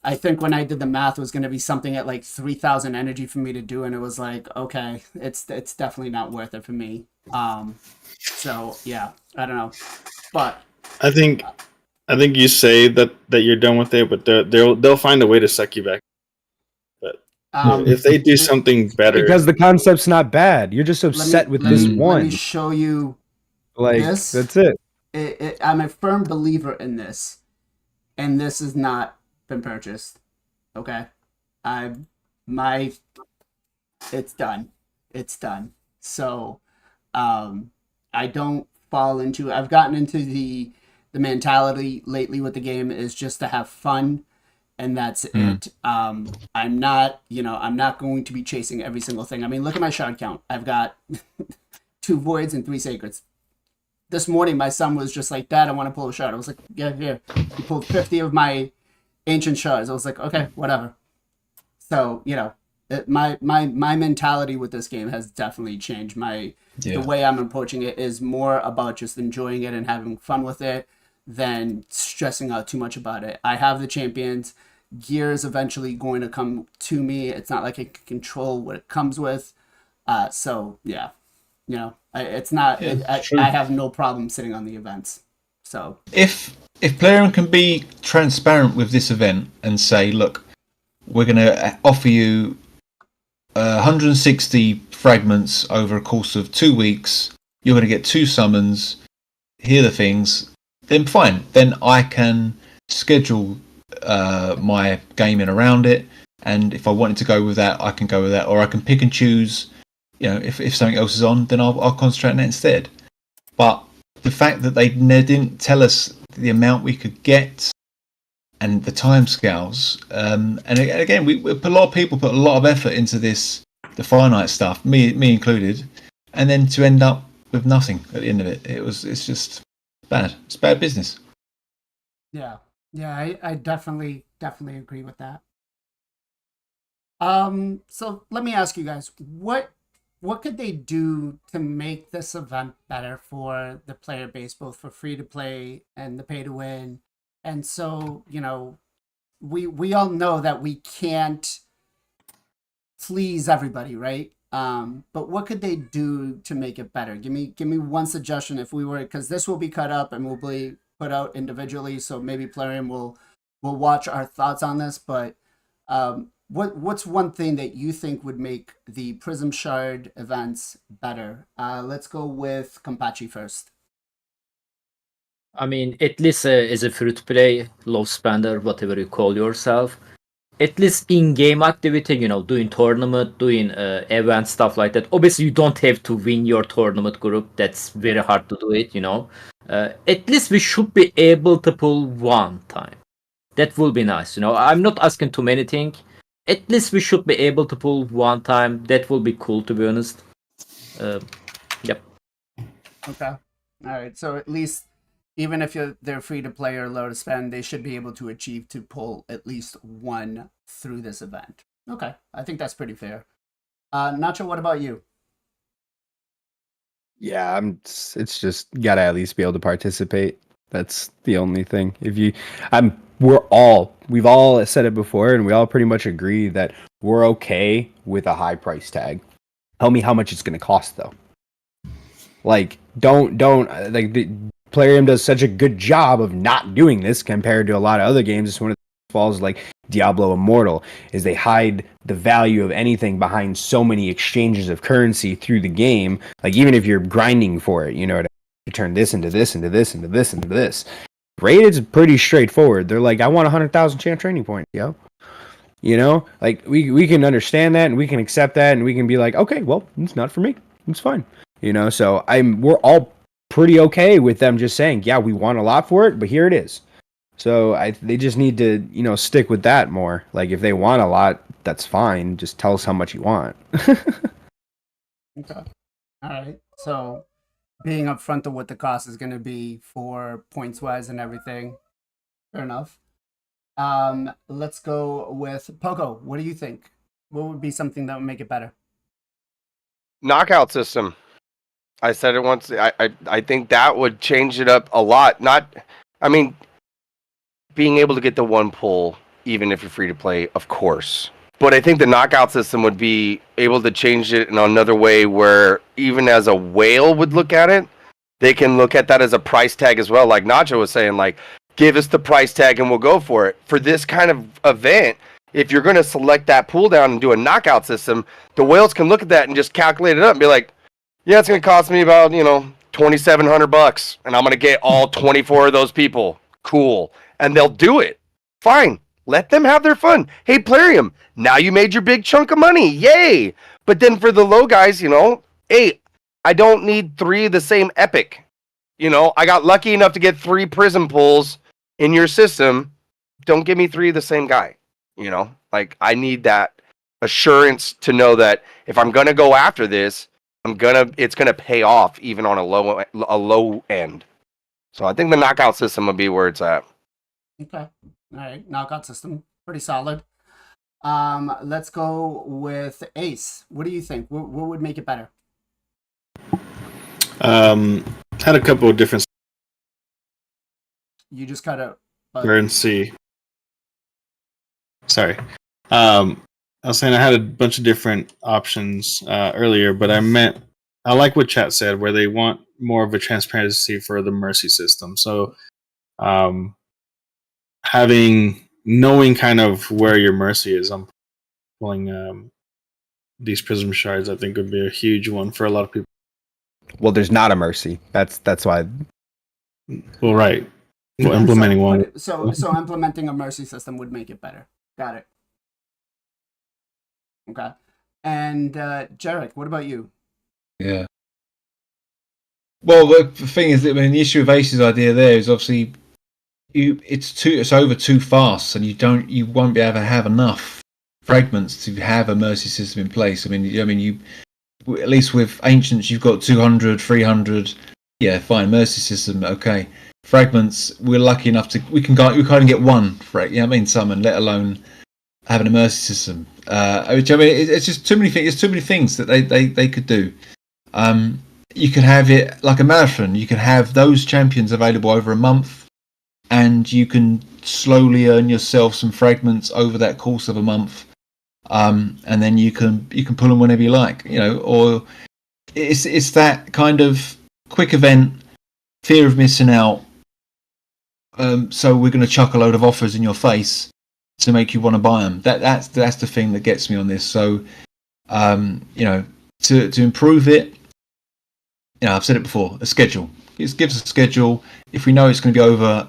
I think when I did the math was going to be something at like 3,000 energy for me to do, and it was like, okay, it's definitely not worth it for me. So yeah, I don't know, but I think you say that you're done with it, but they'll find a way to suck you back. But if they do something better, because the concept's not bad, you're just upset with this one. Let me show you. Like this. That's it. I'm a firm believer in this, and this has not been purchased. Okay, it's done. It's done. So, I don't fall into. I've gotten into the mentality lately with the game is just to have fun, and that's it. I'm not going to be chasing every single thing. I mean, look at my shard count. I've got 2 voids and 3 sacreds. This morning, my son was just like, Dad, I want to pull a shard. I was like, yeah. He pulled 50 of my ancient shards. I was like, okay, whatever. So, my mentality with this game has definitely changed. The way I'm approaching it is more about just enjoying it and having fun with it than stressing out too much about it. I have the champions. Gear is eventually going to come to me. It's not like I can control what it comes with. So, yeah. It's not. I have no problem sitting on the events. So if Plarium can be transparent with this event and say, look, we're going to offer you 160 fragments over a course of 2 weeks. You're going to get 2 summons. Here are the things. Then fine. Then I can schedule my gaming around it, and if I wanted to go with that, I can go with that, or I can pick and choose. You know, if something else is on, then I'll concentrate on that instead. But the fact that they didn't tell us the amount we could get and the timescales, and again, we put a lot of people put a lot of effort into this, the finite stuff, me included, and then to end up with nothing at the end of it, it's just bad. It's bad business. Yeah, I definitely agree with that. So let me ask you guys, what could they do to make this event better for the player base, both for free to play and the pay to win? And so, you know, we all know that we can't please everybody, right? But what could they do to make it better? Give me one suggestion if we were, because this will be cut up and will be put out individually. So maybe Plarium will watch our thoughts on this. But what's one thing that you think would make the Prism Shard events better? Let's go with Kempachi first. I mean, at least as a free-to-play, low spender, whatever you call yourself, at least in-game activity, you know, doing tournament, doing event stuff like that. Obviously, you don't have to win your tournament group. That's very hard to do it, you know. At least we should be able to pull one time. That will be nice, you know. I'm not asking too many things. At least we should be able to pull one time. That will be cool, to be honest. Yep. Okay. All right. So at least, even if they're free to play or low to spend, they should be able to achieve to pull at least one through this event. Okay, I think that's pretty fair. Nacho, what about you? Yeah, it's just gotta at least be able to participate. That's the only thing. We've all said it before, and we all pretty much agree that we're okay with a high price tag. Tell me how much it's gonna cost though. Like, don't like the Plarium does such a good job of not doing this compared to a lot of other games. It's one of the falls like Diablo Immortal is they hide the value of anything behind so many exchanges of currency through the game. Like even if you're grinding for it, you know, to turn this into this, into this, into this, into this. Rated's pretty straightforward. They're like, I want 100,000 champ training points, yo. You know, like we can understand that and we can accept that and we can be like, okay, well, it's not for me. It's fine. You know, so we're all pretty okay with them just saying, yeah, we want a lot for it, but here it is. So they just need to, you know, stick with that more. Like if they want a lot, that's fine. Just tell us how much you want. Okay. All right. So being upfront of what the cost is going to be for points wise and everything. Fair enough. Let's go with Poco. What do you think? What would be something that would make it better? Knockout system. I said it once. I think that would change it up a lot. Being able to get the one pull, even if you're free to play, of course. But I think the knockout system would be able to change it in another way where even as a whale would look at it, they can look at that as a price tag as well. Like Nacho was saying, like, give us the price tag and we'll go for it. For this kind of event, if you're going to select that pull down and do a knockout system, the whales can look at that and just calculate it up and be like, yeah, it's going to cost me about, $2,700 and I'm going to get all 24 of those people. Cool. And they'll do it. Fine. Let them have their fun. Hey, Plarium, now you made your big chunk of money. Yay. But then for the low guys, hey, I don't need 3 of the same epic. I got lucky enough to get 3 prism pulls in your system. Don't give me 3 of the same guy. Like I need that assurance to know that if I'm going to go after this, it's gonna pay off even on a low end. So I think the knockout system would be where it's at. Okay. All right. Knockout system. Pretty solid. Let's go with Ace. What do you think? What would make it better? Had a couple of different. You just cut out. Currency. Sorry. I was saying I had a bunch of different options earlier, but I like what chat said, where they want more of a transparency for the mercy system. So, knowing kind of where your mercy is, I'm pulling these prism shards. I think would be a huge one for a lot of people. Well, there's not a mercy. That's why. Well, right. Well, implementing one. So implementing a mercy system would make it better. Got it. Okay. And Jarec, what about you? Yeah. Well, the thing is that the issue of Ace's idea there is obviously it's over too fast, and you won't be able to have enough fragments to have a mercy system in place. I mean, you at least with ancients you've got 200, 300. Yeah, fine, mercy system, okay. Fragments, we're lucky enough to we can't even get one summon, let alone having a mercy system. Which I mean, it's just too many things. There's too many things that they could do. You can have it like a marathon. You can have those champions available over a month, and you can slowly earn yourself some fragments over that course of a month. And then you can pull them whenever you like, or it's that kind of quick event, fear of missing out. So we're going to chuck a load of offers in your face to make you want to buy them. That's the thing that gets me on this. So, to improve it, I've said it before, a schedule. It gives a schedule. If we know it's going to be over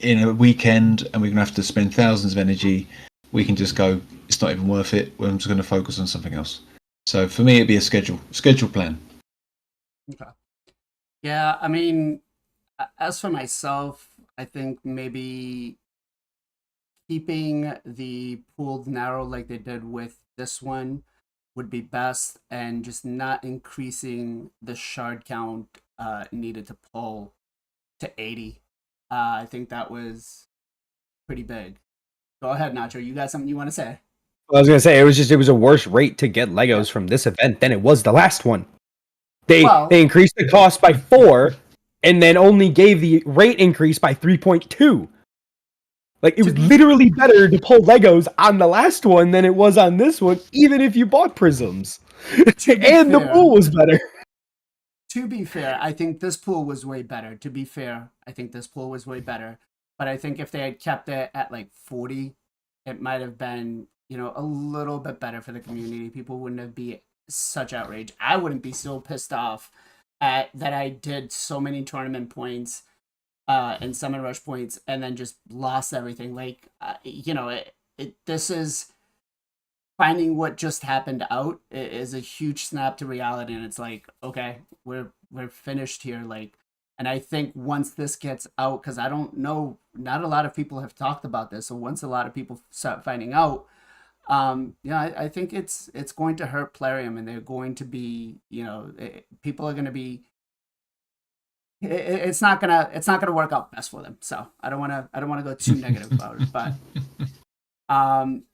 in a weekend and we're going to have to spend thousands of energy, we can just go, it's not even worth it. We're just going to focus on something else. So for me, it'd be a schedule plan. Okay. Yeah, I mean, as for myself, I think maybe keeping the pooled narrow like they did with this one would be best, and just not increasing the shard count needed to pull to 80. I think that was pretty big. Go ahead, Nacho. You got something you want to say? I was gonna say it was a worse rate to get Legos from this event than it was the last one. They increased the cost by 4, and then only gave the rate increase by 3.2. Like, it was literally better to pull Legos on the last one than it was on this one, even if you bought Prisms. And the pool was better. To be fair, I think this pool was way better. But I think if they had kept it at like 40, it might have been, a little bit better for the community. People wouldn't have been such outrage. I wouldn't be so pissed off at that I did so many tournament points and summon rush points and then just lost everything. Like, this is finding what just happened out is a huge snap to reality, and it's like, okay, we're finished here. Like, and I think once this gets out, because I don't know, not a lot of people have talked about this. So once a lot of people start finding out, I think it's going to hurt Plarium, and they're going to be, people are going to be. It's not gonna work out best for them. So I don't want to go too negative about it, but.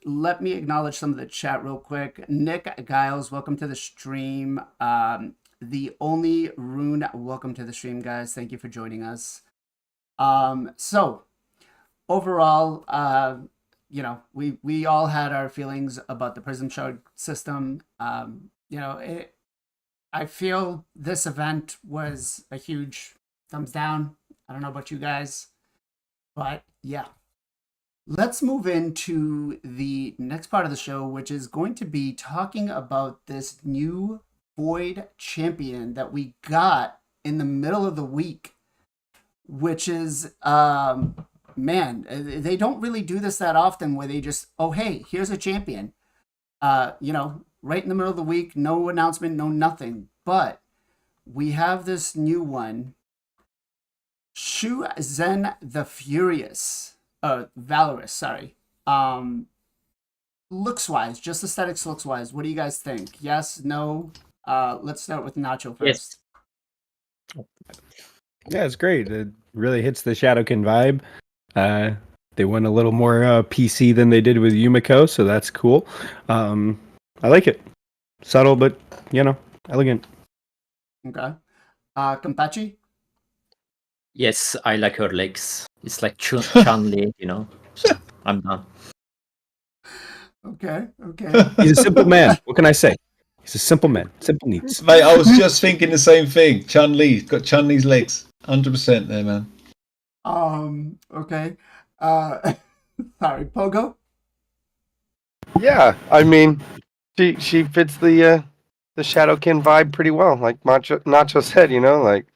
Let me acknowledge some of the chat real quick. Nick Giles, welcome to the stream. The Only Rune, welcome to the stream, guys. Thank you for joining us. So overall, we all had our feelings about the Prism Shard system. I feel this event was a huge thumbs down. I don't know about you guys, but yeah. Let's move into the next part of the show, which is going to be talking about this new Void champion that we got in the middle of the week, which is, they don't really do this that often where they just, oh, hey, here's a champion, right in the middle of the week, no announcement, no nothing. But we have this new one, Shu Zen the Furious. Valorous, sorry. Looks-wise, just aesthetics looks-wise, what do you guys think? Yes, no? Let's start with Nacho first. Yes. Yeah, it's great. It really hits the Shadowkin vibe. They went a little more PC than they did with Yumiko, so that's cool. I like it. Subtle, but, elegant. Okay. Kenpachi? Yes, I like her legs. It's like Chun-Li, So I'm done. Okay. He's a simple man. What can I say? He's a simple man. Simple needs. Mate, I was just thinking the same thing. Chun-Li. Got Chun-Li's legs. 100% there, man. Okay. Sorry, Pogo? Yeah, I mean, she fits the Shadowkin vibe pretty well. Like Nacho said, like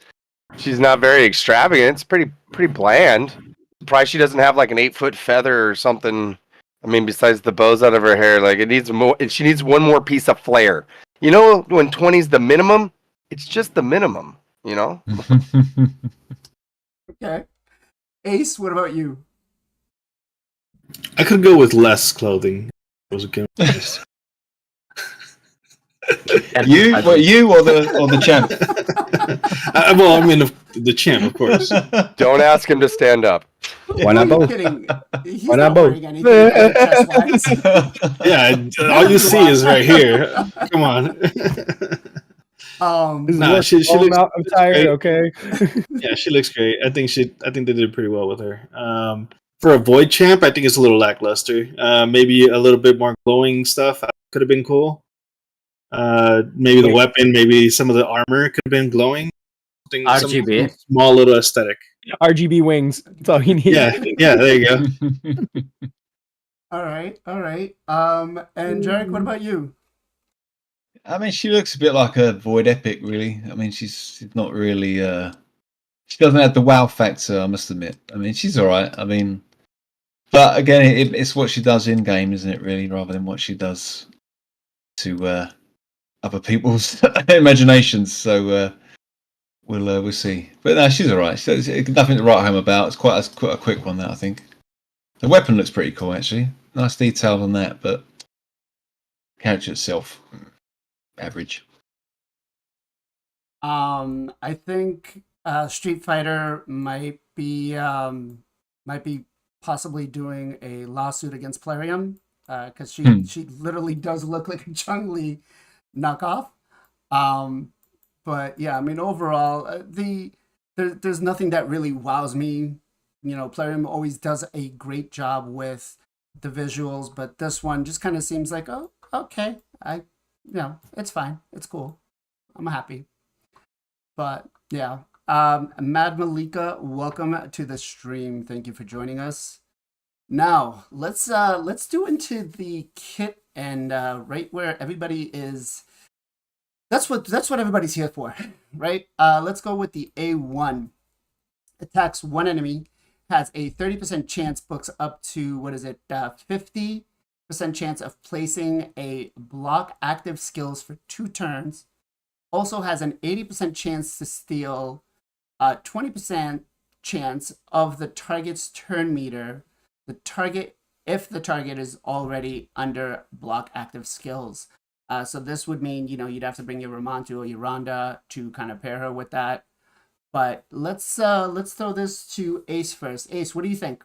she's not very extravagant. It's pretty bland. Surprised she doesn't have like an 8-foot feather or something I mean, besides the bows out of her hair, like it needs more. She needs one more piece of flair. You know, when 20's the minimum, it's just the minimum. You know. Okay. Ace, what about you? I could go with less clothing. It was a good choice. You or the champ? Well, I mean the champ, of course. Don't ask him to stand up. Why not Are you both? kidding? He's Why not not both? wearing anything chest-wise. Yeah, all you see is right here. Come on. Nah, she looks. I'm tired. great. Okay. Yeah, she looks great. I think they did pretty well with her. For a void champ, I think it's a little lackluster. Maybe a little bit more glowing stuff could have been cool. Maybe the weapon, maybe some of the armor could have been glowing. Some RGB. small little aesthetic. RGB wings. That's all you need. Yeah, there you go. All right. And Jarec, what about you? I mean, she looks a bit like a Void Epic, really. I mean, she's not really. She doesn't have the wow factor, I must admit. I mean, she's all right. I mean, but again, it's what she does in game, isn't it? Really, rather than what she does to other people's imaginations. So we'll see. But no, she's all right. There's nothing to write home about. It's quite a quick one, that I think. The weapon looks pretty cool, actually. Nice detail on that, but character itself, average. I think Street Fighter might be possibly doing a lawsuit against Plarium because she literally does look like a Chun-Li knockoff. But yeah, I mean overall, there's nothing that really wows me. You know, Plarium always does a great job with the visuals, but this one just kind of seems like, oh, okay, it's fine, it's cool, I'm happy. But yeah, Mad Malika, welcome to the stream. Thank you for joining us. Now let's do into the kit and right where everybody is. That's what everybody's here for, right? Let's go with the A1. Attacks one enemy, has a 30% chance, books up to 50% chance of placing a block active skills for 2 turns. Also has an 80% chance to steal 20% chance of the target's turn meter. If the target is already under block active skills. So this would mean, you'd have to bring your Ramantu or your Rhonda to kind of pair her with that. But let's throw this to Ace first. Ace, what do you think?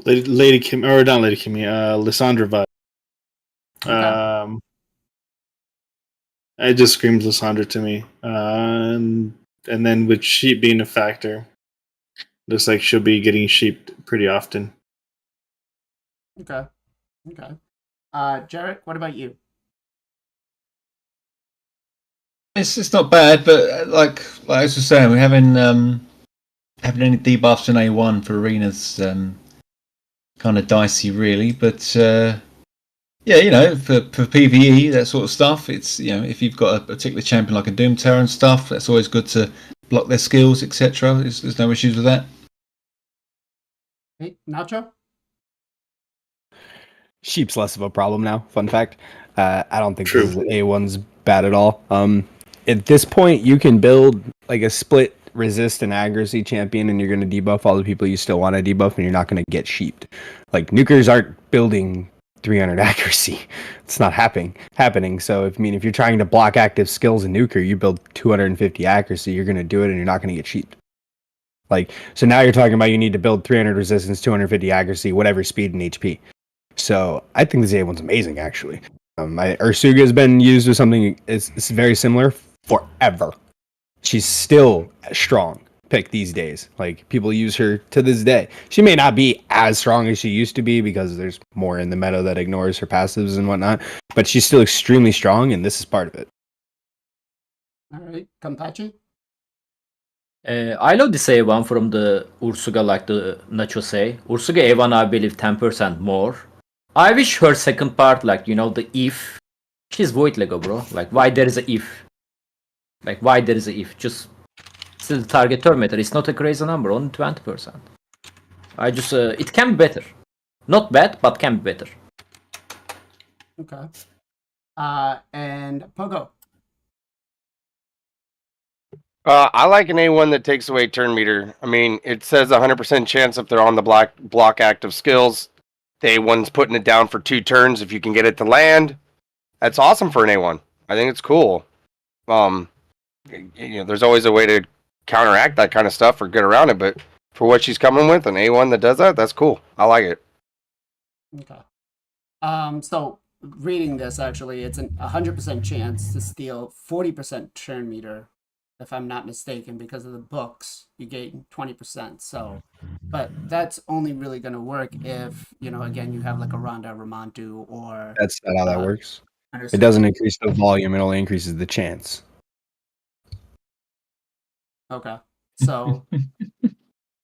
Lady Kim, or not Lady Kimmy, Lysandra vibe. Okay. It just screams Lysandra to me. And then with sheep being a factor, looks like she'll be getting sheeped pretty often. Okay. Jarec, what about you? It's not bad, but like I was saying, we're having any debuffs in A1 for arenas kind of dicey, really. But for PvE, that sort of stuff, it's if you've got a particular champion like a Doom Terror and stuff, that's always good to block their skills, etc. There's no issues with that. Hey, Nacho? Sheep's less of a problem now. Fun fact. I don't think this A1's bad at all. At this point, you can build like a split resist and accuracy champion, and you're going to debuff all the people you still want to debuff, and you're not going to get sheeped. Like, nukers aren't building 300 accuracy. It's not happening. So, if you're trying to block active skills in nuker, you build 250 accuracy, you're going to do it, and you're not going to get sheeped. Like, so now you're talking about you need to build 300 resistance, 250 accuracy, whatever speed and HP. So, I think this A1's amazing, actually. Ursuga has been used with something it's very similar forever. She's still a strong pick these days. Like, people use her to this day. She may not be as strong as she used to be because there's more in the meta that ignores her passives and whatnot, but she's still extremely strong, and this is part of it. All right, Kenpachi? I love this A1 from the Ursuga, like the Nacho say. Ursuga A1, I believe 10% more. I wish her second part, like, the if. She's Void Lego, bro. Like, why there is a if? Just still target turn meter. It's not a crazy number, only 20%. I just it can be better. Not bad, but can be better. Okay. And Pogo. I like an A1 that takes away turn meter. I mean, it says 100% chance if they're on the block active skills. The A1's putting it down for 2 turns if you can get it to land. That's awesome for an A1. I think it's cool. There's always a way to counteract that kind of stuff or get around it, but for what she's coming with, an A1 that does that, that's cool. I like it. Okay. So reading this, actually, it's a 100% chance to steal 40% turn meter, if I'm not mistaken, because of the books, you gain 20%. So, but that's only really going to work if, again, you have like a Ronda Ramontu or... That's not how that works. It Understood. doesn't increase the volume, it only increases the chance. Okay. So,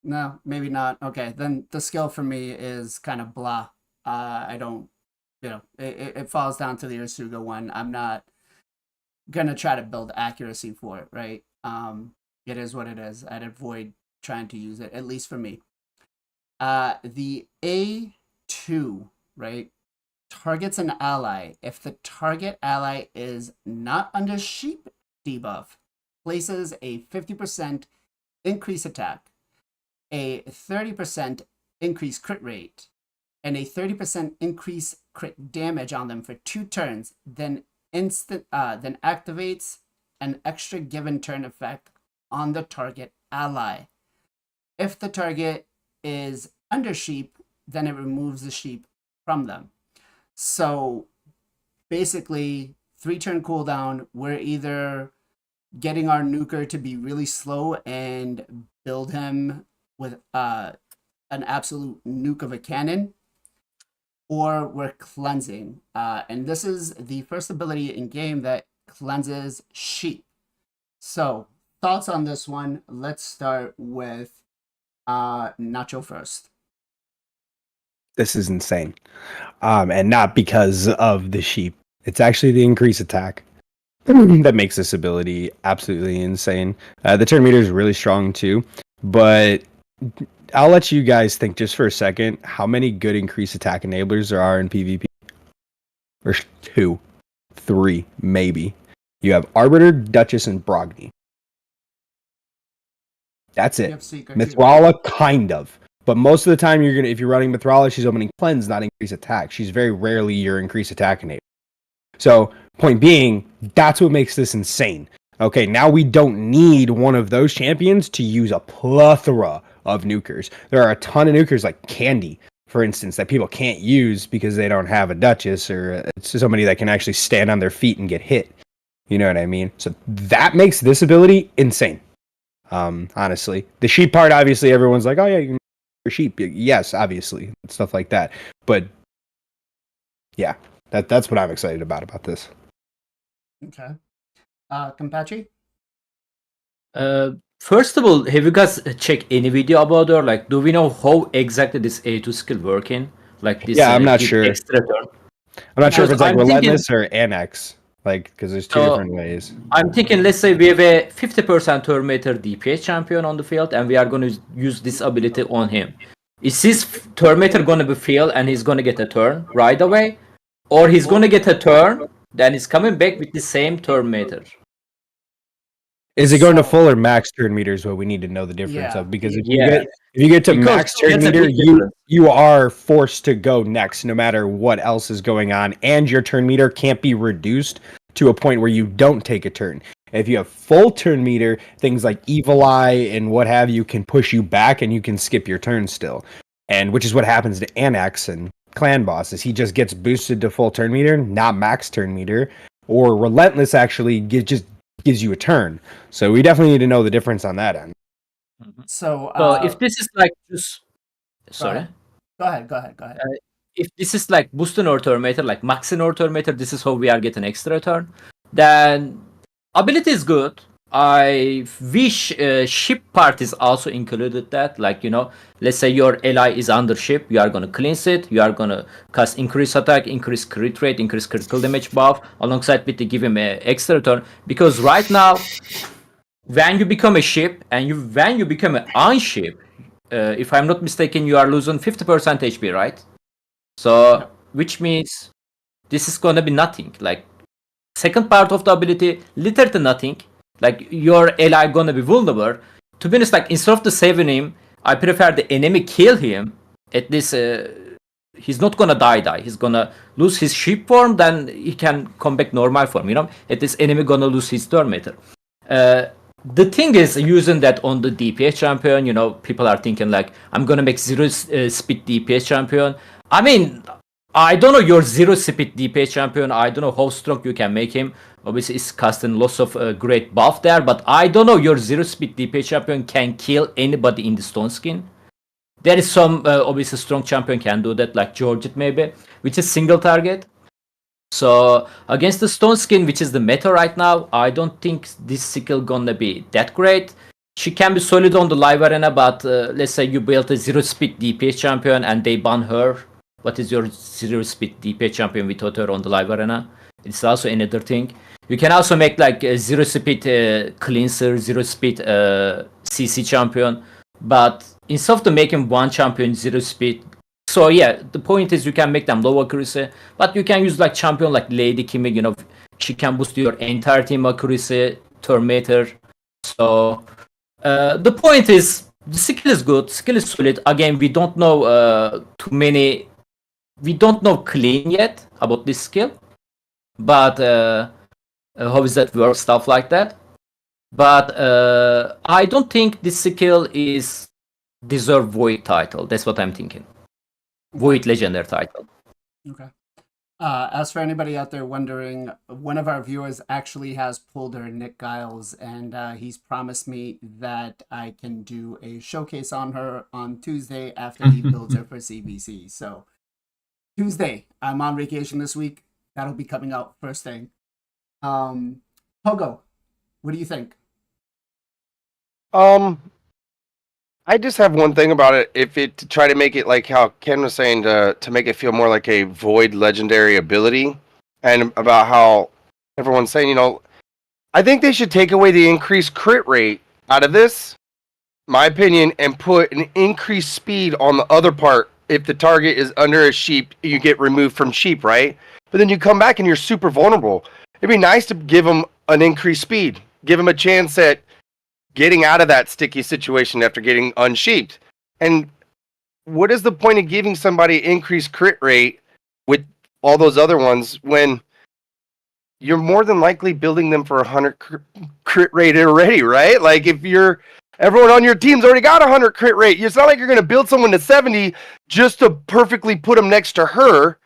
no, maybe not. Okay, then the skill for me is kind of blah. I don't, it falls down to the Ursuga one. I'm not gonna try to build accuracy for it, right? It is what it is. I'd avoid trying to use it, at least for me. The A2, right, targets an ally. If the target ally is not under sheep debuff, places a 50% increase attack, a 30% increase crit rate, and a 30% increase crit damage on them for 2 turns, then activates an extra given turn effect on the target ally. If the target is under sheep, then it removes the sheep from them. So basically, 3-turn cooldown, we're either getting our nuker to be really slow and build him with an absolute nuke of a cannon, or we're cleansing. And this is the first ability in game that cleanses sheep. So, thoughts on this one? Let's start with Nacho first. This is insane. And not because of the sheep. It's actually the increase attack that makes this ability absolutely insane. The turn meter is really strong too, but I'll let you guys think just for a second how many good increase attack enablers there are in PvP. There's 2, 3, maybe. You have Arbiter, Duchess, and Brogni. That's it. Mithrala, kind of. But most of the time, if you're running Mithrala, she's opening cleanse, not increase attack. She's very rarely your increase attack enabler. So, point being, that's what makes this insane. Okay, now we don't need one of those champions to use a plethora of nukers. There are a ton of nukers like Candy, for instance, that people can't use because they don't have a Duchess or it's somebody that can actually stand on their feet and get hit. You know what I mean? So that makes this ability insane. Honestly. The sheep part, obviously, everyone's like, oh yeah, you can use sheep. Yes, obviously. Stuff like that. But yeah, that's what I'm excited about this. Okay. Kenpachi? First of all, have you guys checked any video about her? Like, do we know how exactly this A2 skill working? Like this? Yeah, I'm not sure. Extra turn. I'm not sure if it's like I'm relentless or annex. Like, because there's 2 different ways. I'm thinking, let's say we have a 50% turn meter DPS champion on the field, and we are going to use this ability on him. Is his turn meter going to be filled and he's going to get a turn right away? Or he's going to get a turn, then he's coming back with the same turn meter? Is it going to full or max turn meter is what we need to know the difference of, because if you get to Because max turn that's a meter, big difference. you are forced to go next no matter what else is going on, and your turn meter can't be reduced to a point where you don't take a turn. If you have full turn meter, things like Evil Eye and what have you can push you back and you can skip your turn still. And which is what happens to Annex and Clan Bosses. He just gets boosted to full turn meter, not max turn meter. Or Relentless actually just gives you a turn. So we definitely need to know the difference on that end. So, if this is like just... Sorry? Go ahead. If this is like boosting our turn meter, like maxing our turn meter, this is how we are getting extra turn, then ability is good. I wish ship part is also included that, like, let's say your ally is under ship, you are going to cleanse it, you are going to cast increase attack, increase crit rate, increase critical damage buff, alongside with the give him an extra turn. Because right now, when you become a ship and when you become an unship, if I'm not mistaken, you are losing 50% HP, right? So, which means this is gonna be nothing. Like, second part of the ability, literally nothing. Like, your ally gonna be vulnerable. To be honest, like, instead of the saving him, I prefer the enemy kill him. At least he's not gonna die. He's gonna lose his sheep form, then he can come back normal form, you know? At least enemy gonna lose his turn meter. The thing is, using that on the DPS champion, you know, people are thinking like, I'm gonna make zero speed DPS champion. I mean, I don't know your zero speed DPS champion. I don't know how strong you can make him. Obviously, it's casting lots of great buff there, but I don't know your zero speed DPS champion can kill anybody in the stone skin. There is some obviously strong champion can do that, like Georgette maybe, which is single target. So against the stone skin, which is the meta right now, I don't think this skill gonna be that great. She can be solid on the live arena, but let's say you build a zero speed DPS champion and they ban her. What is your zero speed DPS champion without her on the live arena? It's also another thing. You can also make like a zero speed cleanser, zero speed CC champion, but instead of making one champion zero speed. So yeah, the point is you can make them low accuracy, but you can use like champion like Lady Kimi, you know, she can boost your entire team accuracy, turn meter. So the point is the skill is good, skill is solid. Again, we don't know too many, we don't know clean yet about this skill, but how is that work, stuff like that. But I don't think this skill is deserve Void title. That's what I'm thinking. Void Legendary title. Okay. As for anybody out there wondering, one of our viewers actually has pulled her Nick Giles, and he's promised me that I can do a showcase on her on Tuesday after he builds her for CBC. So Tuesday, I'm on vacation this week. That'll be coming out first thing. Pogo, what do you think? I just have one thing about it. If it to try to make it like how Ken was saying to make it feel more like a void legendary ability, and about how everyone's saying, you know, I think they should take away the increased crit rate out of this, my opinion, and put an increased speed on the other part. If the target is under a sheep, you get removed from sheep, right? But then you come back and you're super vulnerable. It'd be nice to give them an increased speed, give them a chance at getting out of that sticky situation after getting unsheeped. And what is the point of giving somebody increased crit rate with all those other ones when you're more than likely building them for 100 crit rate already, right? Like if everyone on your team's already got 100 crit rate, it's not like you're going to build someone to 70 just to perfectly put them next to her.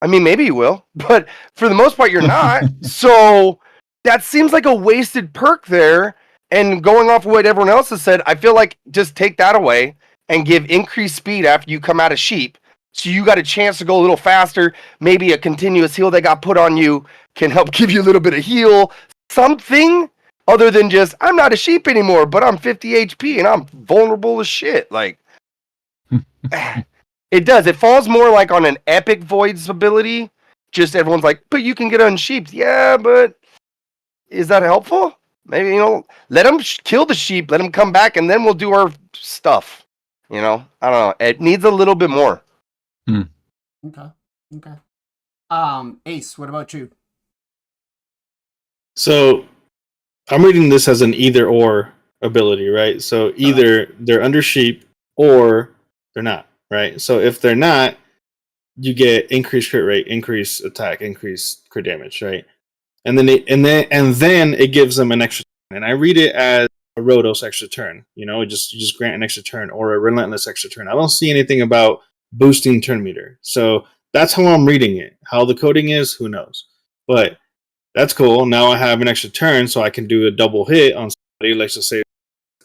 I mean, maybe you will, but for the most part, you're not. So that seems like a wasted perk there. And going off of what everyone else has said, I feel like just take that away and give increased speed after you come out of sheep. So you got a chance to go a little faster. Maybe a continuous heal that got put on you can help give you a little bit of heal. Something other than just, I'm not a sheep anymore, but I'm 50 HP and I'm vulnerable as shit. Like, it does. It falls more like on an epic voids ability. Just everyone's like, but you can get unsheeped. Yeah, but is that helpful? Maybe, you know, let them kill the sheep, let them come back, and then we'll do our stuff. You know, I don't know. It needs a little bit more. Okay. Ace, what about you? So I'm reading this as an either or ability, right? So either they're under sheep or they're not, right? So if they're not, you get increased crit rate, increased attack, increased crit damage, right? And then it gives them an extra turn. And I read it as a Rhodos extra turn. You know, you just grant an extra turn or a relentless extra turn. I don't see anything about boosting turn meter. So that's how I'm reading it. How the coding is, who knows? But that's cool. Now I have an extra turn, so I can do a double hit on somebody. Let's just say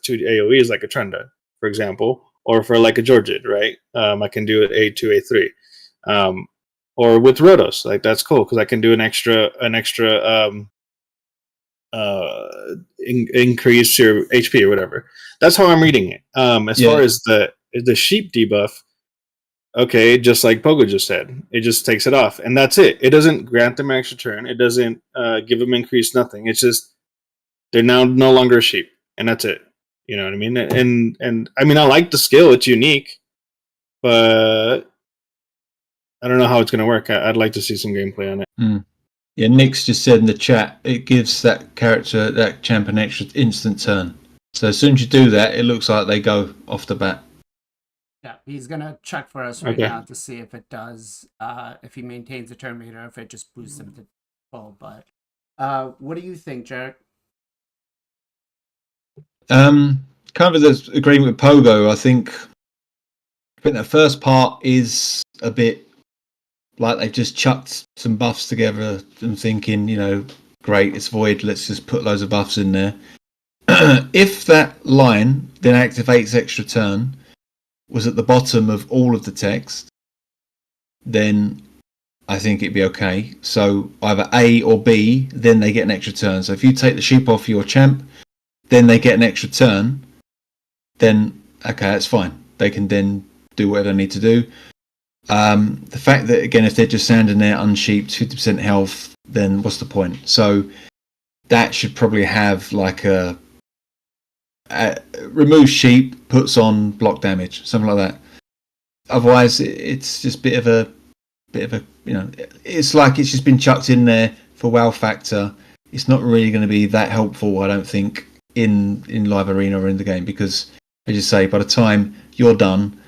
2 AoEs like a Trenda, for example, or for like a Georgette, right? I can do it A2, A3. Or with Rhodos, like that's cool because I can do an extra increase your HP or whatever. That's how I'm reading it. As far as the sheep debuff, okay, just like Pogo just said, it just takes it off, and that's it. It doesn't grant them an extra turn. It doesn't give them increase nothing. It's just they're now no longer a sheep, and that's it. You know what I mean? And I mean, I like the skill; it's unique, but I don't know how it's going to work. I'd like to see some gameplay on it. Yeah, Nick's just said in the chat it gives that character, that champ, an extra instant turn. So as soon as you do that, it looks like they go off the bat. Yeah, he's gonna check for us right Okay. now to see if it does, if he maintains the turn meter, if it just boosts him to full. But what do you think, Jarec? Kind of the agreement with Pogo. I think the first part is a bit like they've just chucked some buffs together and thinking, you know, great, it's void, let's just put loads of buffs in there. If that line then activates extra turn was at the bottom of all of the text, then I think it'd be okay. So either A or B, then they get an extra turn. So if you take the sheep off your champ, then they get an extra turn, then okay, that's fine. They can then do whatever they need to do. The fact that, again, if they're just standing there unsheeped, 50% health, then what's the point? So that should probably have like a remove sheep, puts on block damage, something like that. Otherwise, it's just a bit of a, you know, it's like it's just been chucked in there for wow factor. It's not really going to be that helpful, I don't think, in live arena or in the game, because, as you say, by the time you're done,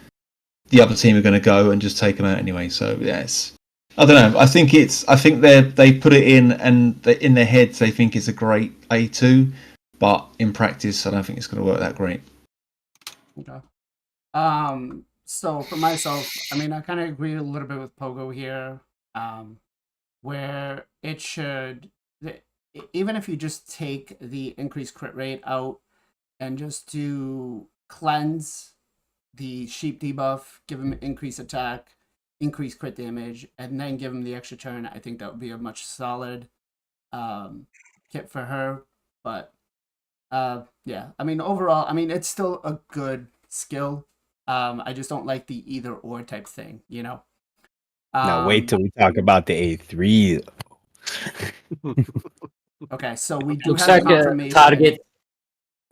the other team are going to go and just take them out anyway. So yes, I don't know. I think they put it in, and in their heads they think it's a great A2, but in practice I don't think it's going to work that great. Okay. So for myself, I mean, I kind of agree a little bit with Pogo here, where it should, even if you just take the increased crit rate out and just do cleanse the sheep debuff, give him increased attack, increased crit damage, and then give him the extra turn, I think that would be a much solid kit for her. But yeah, I mean, overall, I mean, it's still a good skill. I just don't like the either or type thing, you know. Now wait till we talk about the A3. Okay, so we do Looks have like a confirmation target.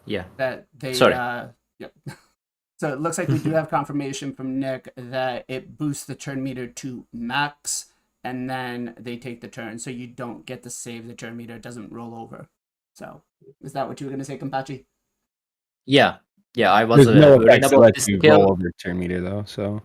Yeah. that they Sorry. Yep. So it looks like we do have confirmation from Nick that it boosts the turn meter to max, and then they take the turn, so you don't get to save the turn meter. It doesn't roll over. So is that what you were going to say, Kenpachi? Yeah. I was There's no worrying effects to about let this you skill. roll over turn meter though. So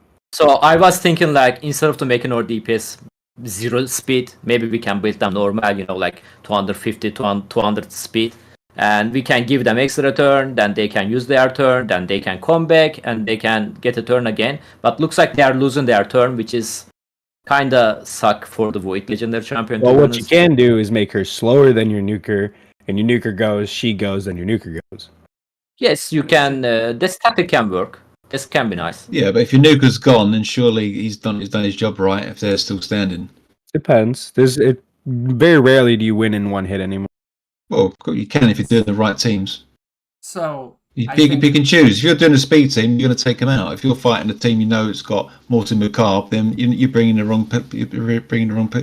I was thinking, like, instead of to making our DPS 0 speed, maybe we can build them normal, you know, like 250 to 200 speed, and we can give them extra turn, then they can use their turn, then they can come back and they can get a turn again. But looks like they are losing their turn, which is kind of suck for the Void Legendary Champion. Well, what you can do is make her slower than your nuker, and your nuker goes, she goes, then your nuker goes. Yes, you can. This tactic can work. This can be nice. Yeah, but if your nuker's gone, then surely he's done his job right. If they're still standing, Depends. Very rarely do you win in one hit anymore. well, you can if you're doing the right teams. So You I pick think- and choose. If you're doing a speed team, you're going to take them out. If you're fighting a team you know it's got Morton McCarb, then you're bringing the wrong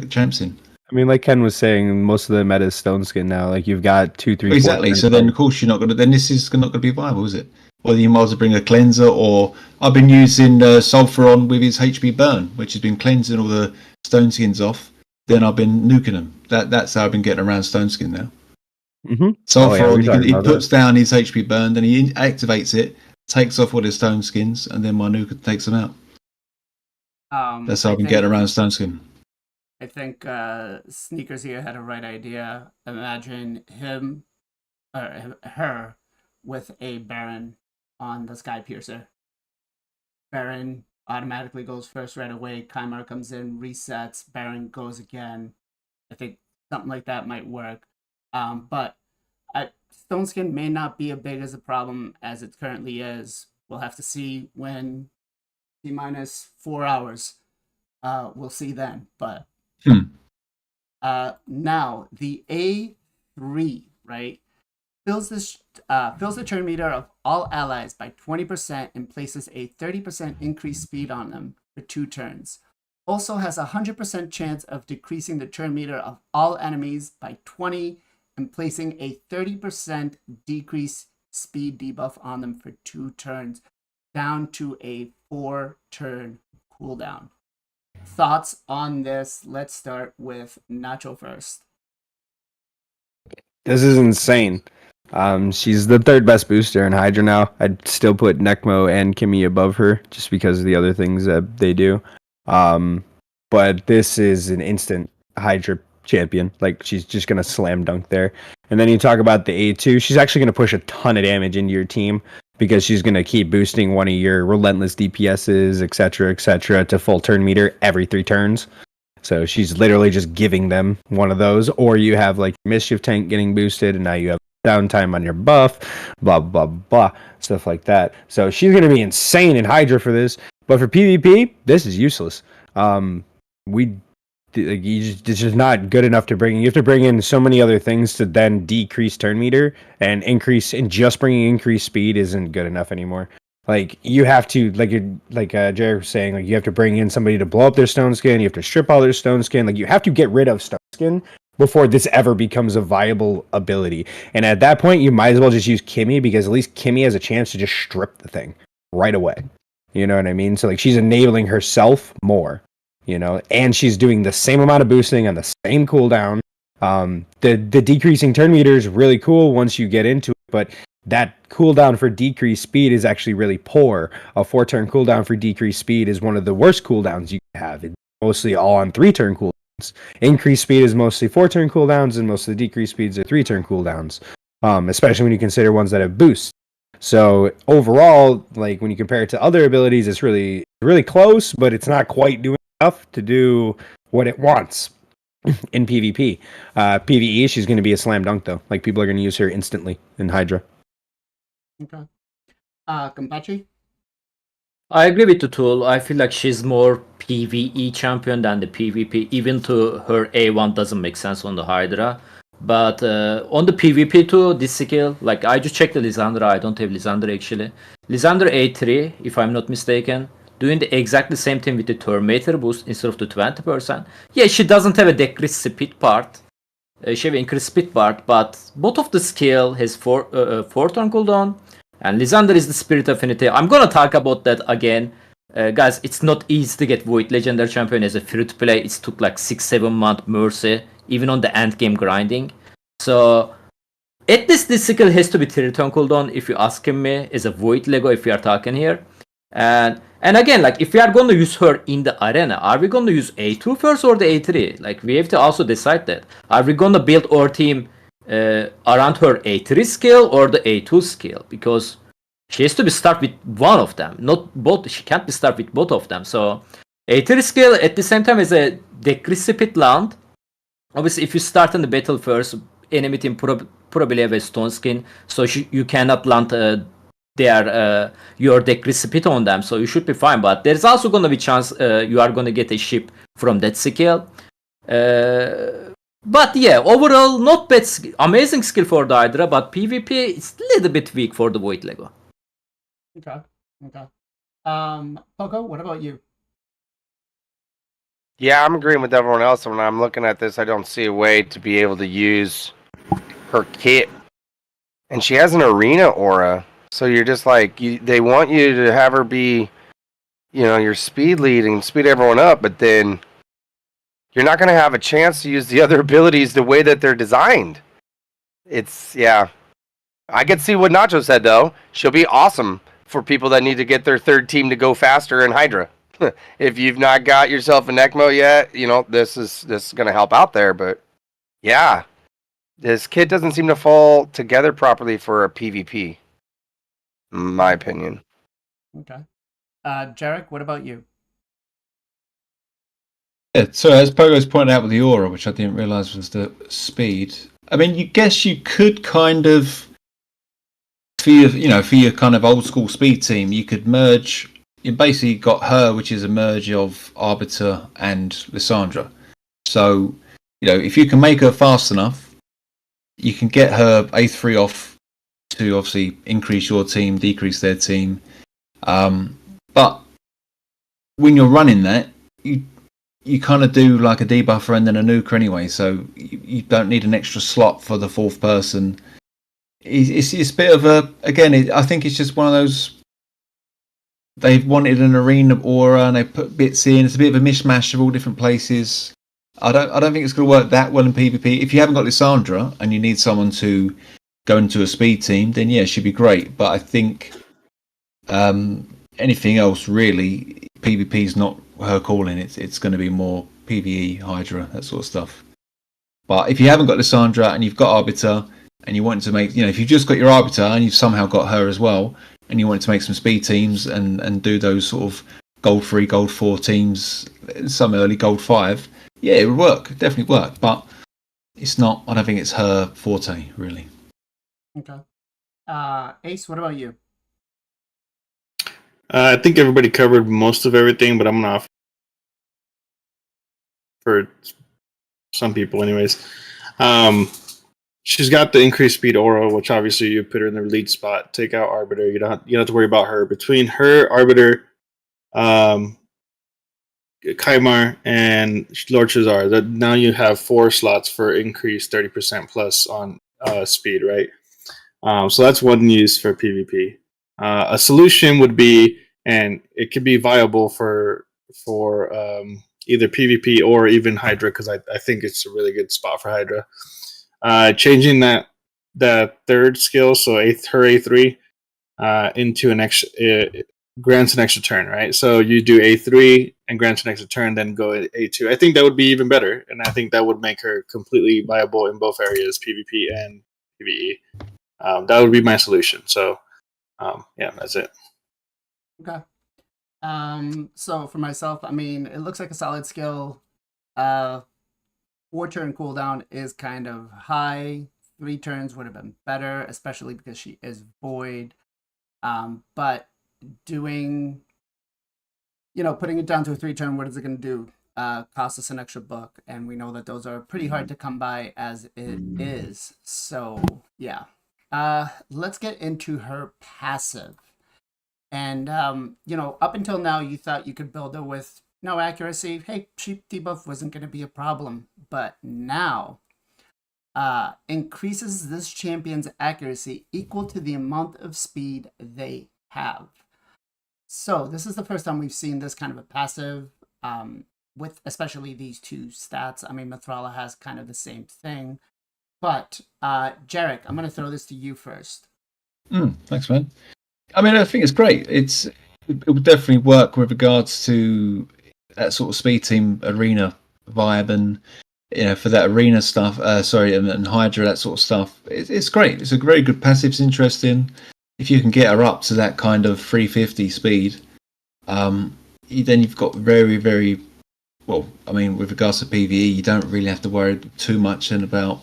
champs in. I mean, like Ken was saying, most of the meta is stone skin now. Like you've got 2, 3, 4 Exactly. So then, of course, you're not going to. Then this is not going to be viable, is it? Or you might as well bring a cleanser. Or I've been using Sulfuron with his HP burn, which has been cleansing all the stone skins off. Then I've been nuking them. That's how I've been getting around stone skin now. Mm-hmm. Sulfuron, he puts down his HP burn, then he activates it, takes off all his stone skins, and then my nuker takes them out. That's how I've been getting around stone skin. I think Sneakers here had a right idea. Imagine him or her with a Baron on the Sky Piercer. Baron automatically goes first right away. Kymar comes in, resets. Baron goes again. I think something like that might work. But Stone Skin may not be as big as a problem as it currently is. We'll have to see when T-4 hours. We'll see then. But now the A3, right, fills the turn meter of all allies by 20% and places a 30% increased speed on them for 2 turns. Also has a 100% chance of decreasing the turn meter of all enemies by 20 and placing a 30% decrease speed debuff on them for 2 turns, down to a 4-turn cooldown. Thoughts on this? Let's start with Nacho first. This is insane. She's the 3rd best booster in Hydra now. I'd still put Necmo and Kimmy above her just because of the other things that they do. But this is an instant Hydra champion. Like, she's just going to slam dunk there. And then you talk about the A2. She's actually going to push a ton of damage into your team because she's going to keep boosting one of your relentless DPSs, etc., to full turn meter every 3 turns. So she's literally just giving them one of those. Or you have like Mischief Tank getting boosted, and now you have downtime on your buff, blah, blah, blah, stuff like that. So she's going to be insane in Hydra for this. But for PvP, this is useless. It's just not good enough to bring. You have to bring in so many other things to then decrease turn meter, and just bringing increased speed isn't good enough anymore. Like, you have to, Jarec was saying, like, you have to bring in somebody to blow up their stone skin. You have to strip all their stone skin. Like, you have to get rid of stone skin before this ever becomes a viable ability. And at that point, you might as well just use Kimmy, because at least Kimmy has a chance to just strip the thing right away. You know what I mean? So, like, she's enabling herself more, and she's doing the same amount of boosting on the same cooldown. The decreasing turn meter is really cool once you get into it, but that cooldown for decreased speed is actually really poor. A 4-turn cooldown for decreased speed is one of the worst cooldowns you can have. It's mostly all on 3-turn cooldowns. Increased speed is mostly 4-turn cooldowns, and most of the decreased speeds are 3-turn cooldowns, especially when you consider ones that have boosts. So overall, like, when you compare it to other abilities, it's really, really close, but it's not quite doing enough to do what it wants in PvP. PvE, she's going to be a slam dunk, though. Like, people are going to use her instantly in Hydra. Okay. Kenpachi? I agree with the tool. I feel like she's more PvE champion than the PvP. Even to her A1 doesn't make sense on the Hydra. But on the PvP too, this skill, like, I just checked the Lysandra. I don't have Lysandra actually. Lysandra A3, if I'm not mistaken, doing the exactly same thing with the Terminator boost instead of the 20%. Yeah, she doesn't have a decreased speed part. She have increased speed part, but both of the skill has 4-turn cooldown. And Lysandra is the Spirit Affinity. I'm gonna talk about that again. Guys, it's not easy to get Void Legendary Champion as a free-to-play. It took like 6-7 months Mercy, even on the end game grinding. So, at least this skill has to be 3-turn cooldown, if you ask me, as a Void Lego, if we are talking here. And again, like, if we are going to use her in the arena, are we going to use A2 first or the A3? Like, we have to also decide that. Are we going to build our team around her A3 skill or the A2 skill? Because she has to be start with one of them, not both. She can't be start with both of them. So A3 skill at the same time is a decrease speed land. Obviously, if you start in the battle first, enemy team probably have a stone skin, so you cannot land your decrease speed on them. So you should be fine. But there's also going to be chance you are going to get a ship from that skill. But yeah, overall, not bad, amazing skill for the Hydra, but PvP is a little bit weak for the Void Lego. Okay. Poco, what about you? Yeah, I'm agreeing with everyone else. When I'm looking at this, I don't see a way to be able to use her kit. And she has an arena aura. So you're just like, they want you to have her be, your speed lead and speed everyone up, but then you're not going to have a chance to use the other abilities the way that they're designed. Yeah. I could see what Nacho said, though. She'll be awesome for people that need to get their third team to go faster in Hydra. If you've not got yourself a Necmo yet, this is going to help out there. But yeah, this kit doesn't seem to fall together properly for a PvP, in my opinion. Okay. Jarec, what about you? Yeah, so as Pogo's pointed out with the aura, which I didn't realize was the speed. I mean, you could kind of, for your kind of old school speed team, you could merge. You basically got her, which is a merge of Arbiter and Lysandra. So, if you can make her fast enough, you can get her A3 off to obviously increase your team, decrease their team. But when you're running that, you kind of do like a debuffer and then a nuker anyway, so you don't need an extra slot for the fourth person. it's a bit of a again. I think it's just one of those. They've wanted an arena aura and they put bits in. It's a bit of a mishmash of all different places. I don't think it's going to work that well in PvP. If you haven't got Lissandra and you need someone to go into a speed team, then yeah, she'd be great. But I think anything else really, PvP is not her calling. It's going to be more PvE, Hydra, that sort of stuff. But if you haven't got Lissandra and you've got Arbiter and you want to make, if you've just got your Arbiter and you've somehow got her as well, and you want to make some speed teams and do those sort of gold 3, gold 4 teams, some early gold 5, yeah, it would work, definitely work. But it's not. I don't think it's her forte, really. Okay. Ace, what about you? I think everybody covered most of everything, but I'm not for some people, anyways. She's got the increased speed aura, which obviously you put her in the lead spot. Take out Arbiter, you don't have to worry about her. Between her, Arbiter, Kaimar, and Lord Shazar, that now you have 4 slots for increased 30% plus on speed, right? So that's one use for PvP. A solution would be, and it could be viable for either PvP or even Hydra, because I think it's a really good spot for Hydra. Changing that third skill, so her A3, into an extra, grants an extra turn, right? So you do A3 and grants an extra turn, then go A2. I think that would be even better, and I think that would make her completely viable in both areas, PvP and PvE. That would be my solution. So, yeah, that's it. Okay. So for myself, I mean, it looks like a solid skill. 4-turn cooldown is kind of high. 3 turns would have been better, especially because she is void. But doing, putting it down to a 3-turn, what is it going to do? Cost us an extra book, and we know that those are pretty hard to come by as it is. So yeah. Let's get into her passive. And up until now, you thought you could build her with no accuracy. Hey, cheap debuff wasn't going to be a problem. But now, increases this champion's accuracy equal to the amount of speed they have. So this is the first time we've seen this kind of a passive, with especially these 2 stats. I mean, Mithrala has kind of the same thing. But, Jarec, I'm going to throw this to you first. Thanks, man. I mean, I think it's great. It would definitely work with regards to that sort of speed team arena vibe, and for that arena stuff. And Hydra, that sort of stuff. It's great. It's a very good passive. It's interesting. If you can get her up to that kind of 350 speed, then you've got very, very well. I mean, with regards to PvE, you don't really have to worry too much about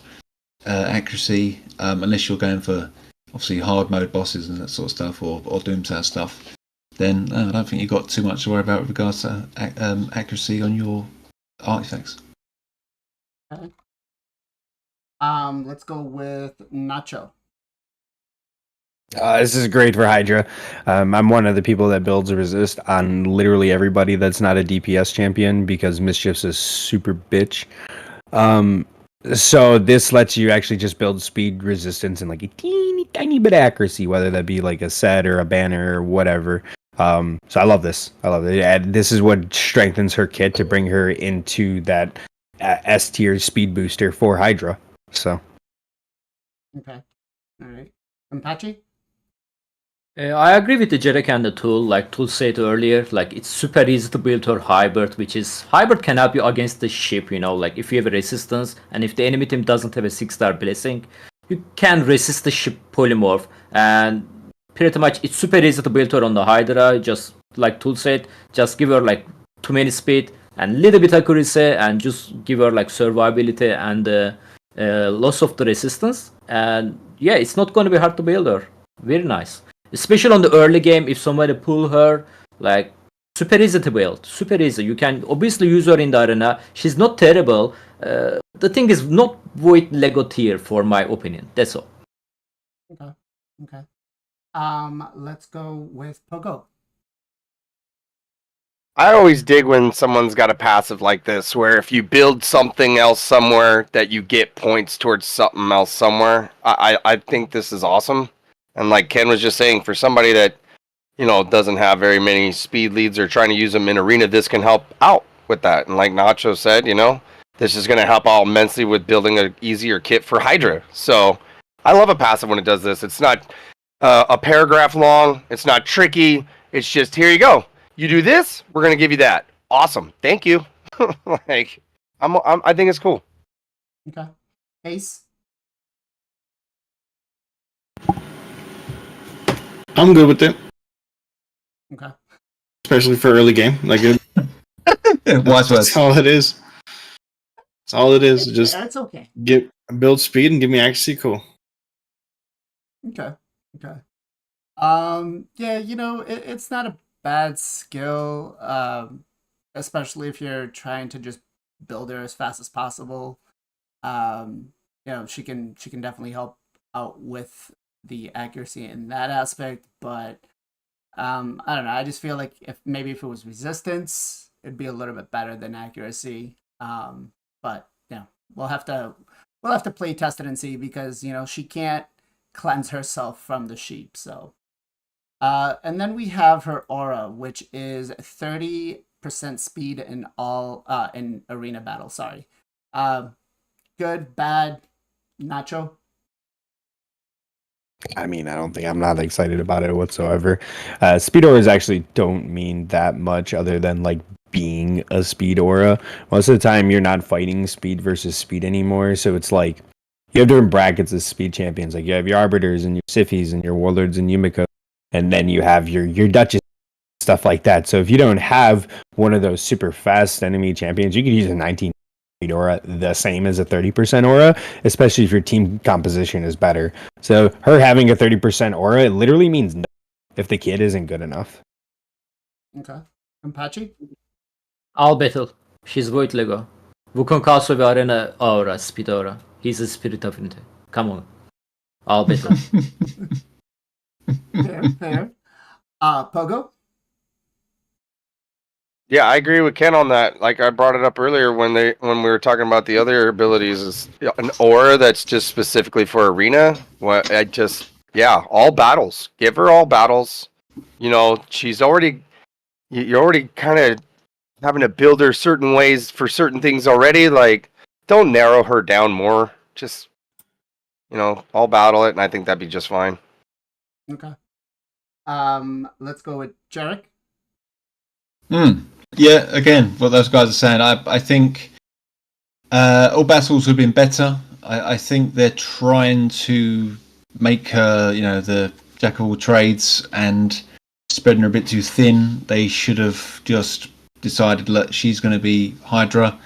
accuracy, unless you're going for obviously hard mode bosses and that sort of stuff, or Doomsayer stuff. Then I don't think you've got too much to worry about with regards to accuracy on your artifacts. Okay. Let's go with Nacho. This is great for Hydra. I'm one of the people that builds resist on literally everybody that's not a DPS champion, because Mischief's a super bitch. So this lets you actually just build speed resistance and like a teeny tiny bit of accuracy, whether that be like a set or a banner or whatever. So I love this. I love it. And this is what strengthens her kit to bring her into that S tier speed booster for Hydra. So. Okay. All right. Kenpachi? I agree with the Jarec and the Tool. Like Tool said earlier, like it's super easy to build her hybrid, which is hybrid can help you against the ship. Like if you have a resistance, and if the enemy team doesn't have a 6-star blessing, you can resist the ship polymorph. And pretty much it's super easy to build her on the Hydra. Just like Tool said, just give her like too many speed and little bit accuracy, and just give her like survivability and loss of the resistance. And yeah, it's not going to be hard to build her. Very nice. Especially on the early game, if somebody pull her, like, super easy to build. Super easy. You can obviously use her in the arena. She's not terrible. The thing is not Void Lego tier, for my opinion. That's all. Okay. Let's go with Pogo. I always dig when someone's got a passive like this, where if you build something else somewhere, that you get points towards something else somewhere. I think this is awesome. And like Ken was just saying, for somebody that, doesn't have very many speed leads or trying to use them in arena, this can help out with that. And like Nacho said, this is going to help out immensely with building an easier kit for Hydra. So I love a passive when it does this. It's not a paragraph long. It's not tricky. It's just, here you go. You do this, we're gonna give you that. Awesome, thank you. Like, I think it's cool. Okay. Ace. I'm good with it, Okay. especially for early game. Like, Wise that's words. all it is. That's all it is. Just That's okay. build speed and give me accuracy. Cool. Okay. Okay. Yeah, it's not a bad skill, especially if you're trying to just build her as fast as possible. She can definitely help out with the accuracy in that aspect, but I don't know. I just feel like if it was resistance, it'd be a little bit better than accuracy. But we'll have to play test it and see, because she can't cleanse herself from the sheep, so. And then we have her aura, which is 30% speed in all in arena battle. Sorry. Good, bad, Nacho. I mean, I'm not excited about it whatsoever. Speed auras actually don't mean that much other than like being a speed aura. Most of the time, you're not fighting speed versus speed anymore. So it's like you have different brackets of speed champions. Like you have your arbiters and your Sifis and your warlords and Yumiko. And then you have your Duchess, stuff like that. So if you don't have one of those super fast enemy champions, you could use a 19 aura the same as a 30% aura, especially if your team composition is better. So her having a 30% aura, it literally means nothing if the kid isn't good enough. Okay. Kenpachi? All battle. She's Void Lego. Wukong also got in a aura, speed aura. He's a spirit of unity. Come on. All battle. Fair. Pogo? Yeah, I agree with Ken on that. Like I brought it up earlier when we were talking about the other abilities, is an aura that's just specifically for arena. All battles. Give her all battles. She's already, you're already kind of having to build her certain ways for certain things already. Like, don't narrow her down more. Just, all battle it, and I think that'd be just fine. Okay. Let's go with Jarec. Yeah, again, what those guys are saying, I think all battles would have been better. I think they're trying to make her, the jack of all trades, and spreading her a bit too thin. They should have just decided that she's going to be Hydra.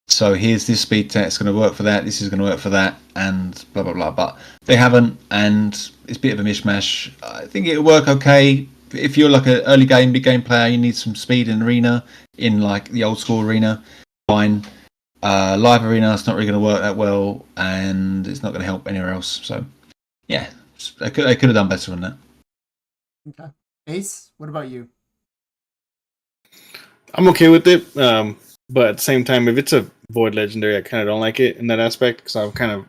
So here's this speed tech, it's going to work for that, this is going to work for that, and blah, blah, blah. But they haven't, and it's a bit of a mishmash. I think it'll work okay. If you're like an early game, big game player, you need some speed in arena, in like the old school arena, fine. Live arena, it's not really going to work that well, and it's not going to help anywhere else. So, yeah, they could have done better than that. Okay. Ace, what about you? I'm okay with it, but at the same time, if it's a Void Legendary, I kind of don't like it in that aspect, because I'm kind of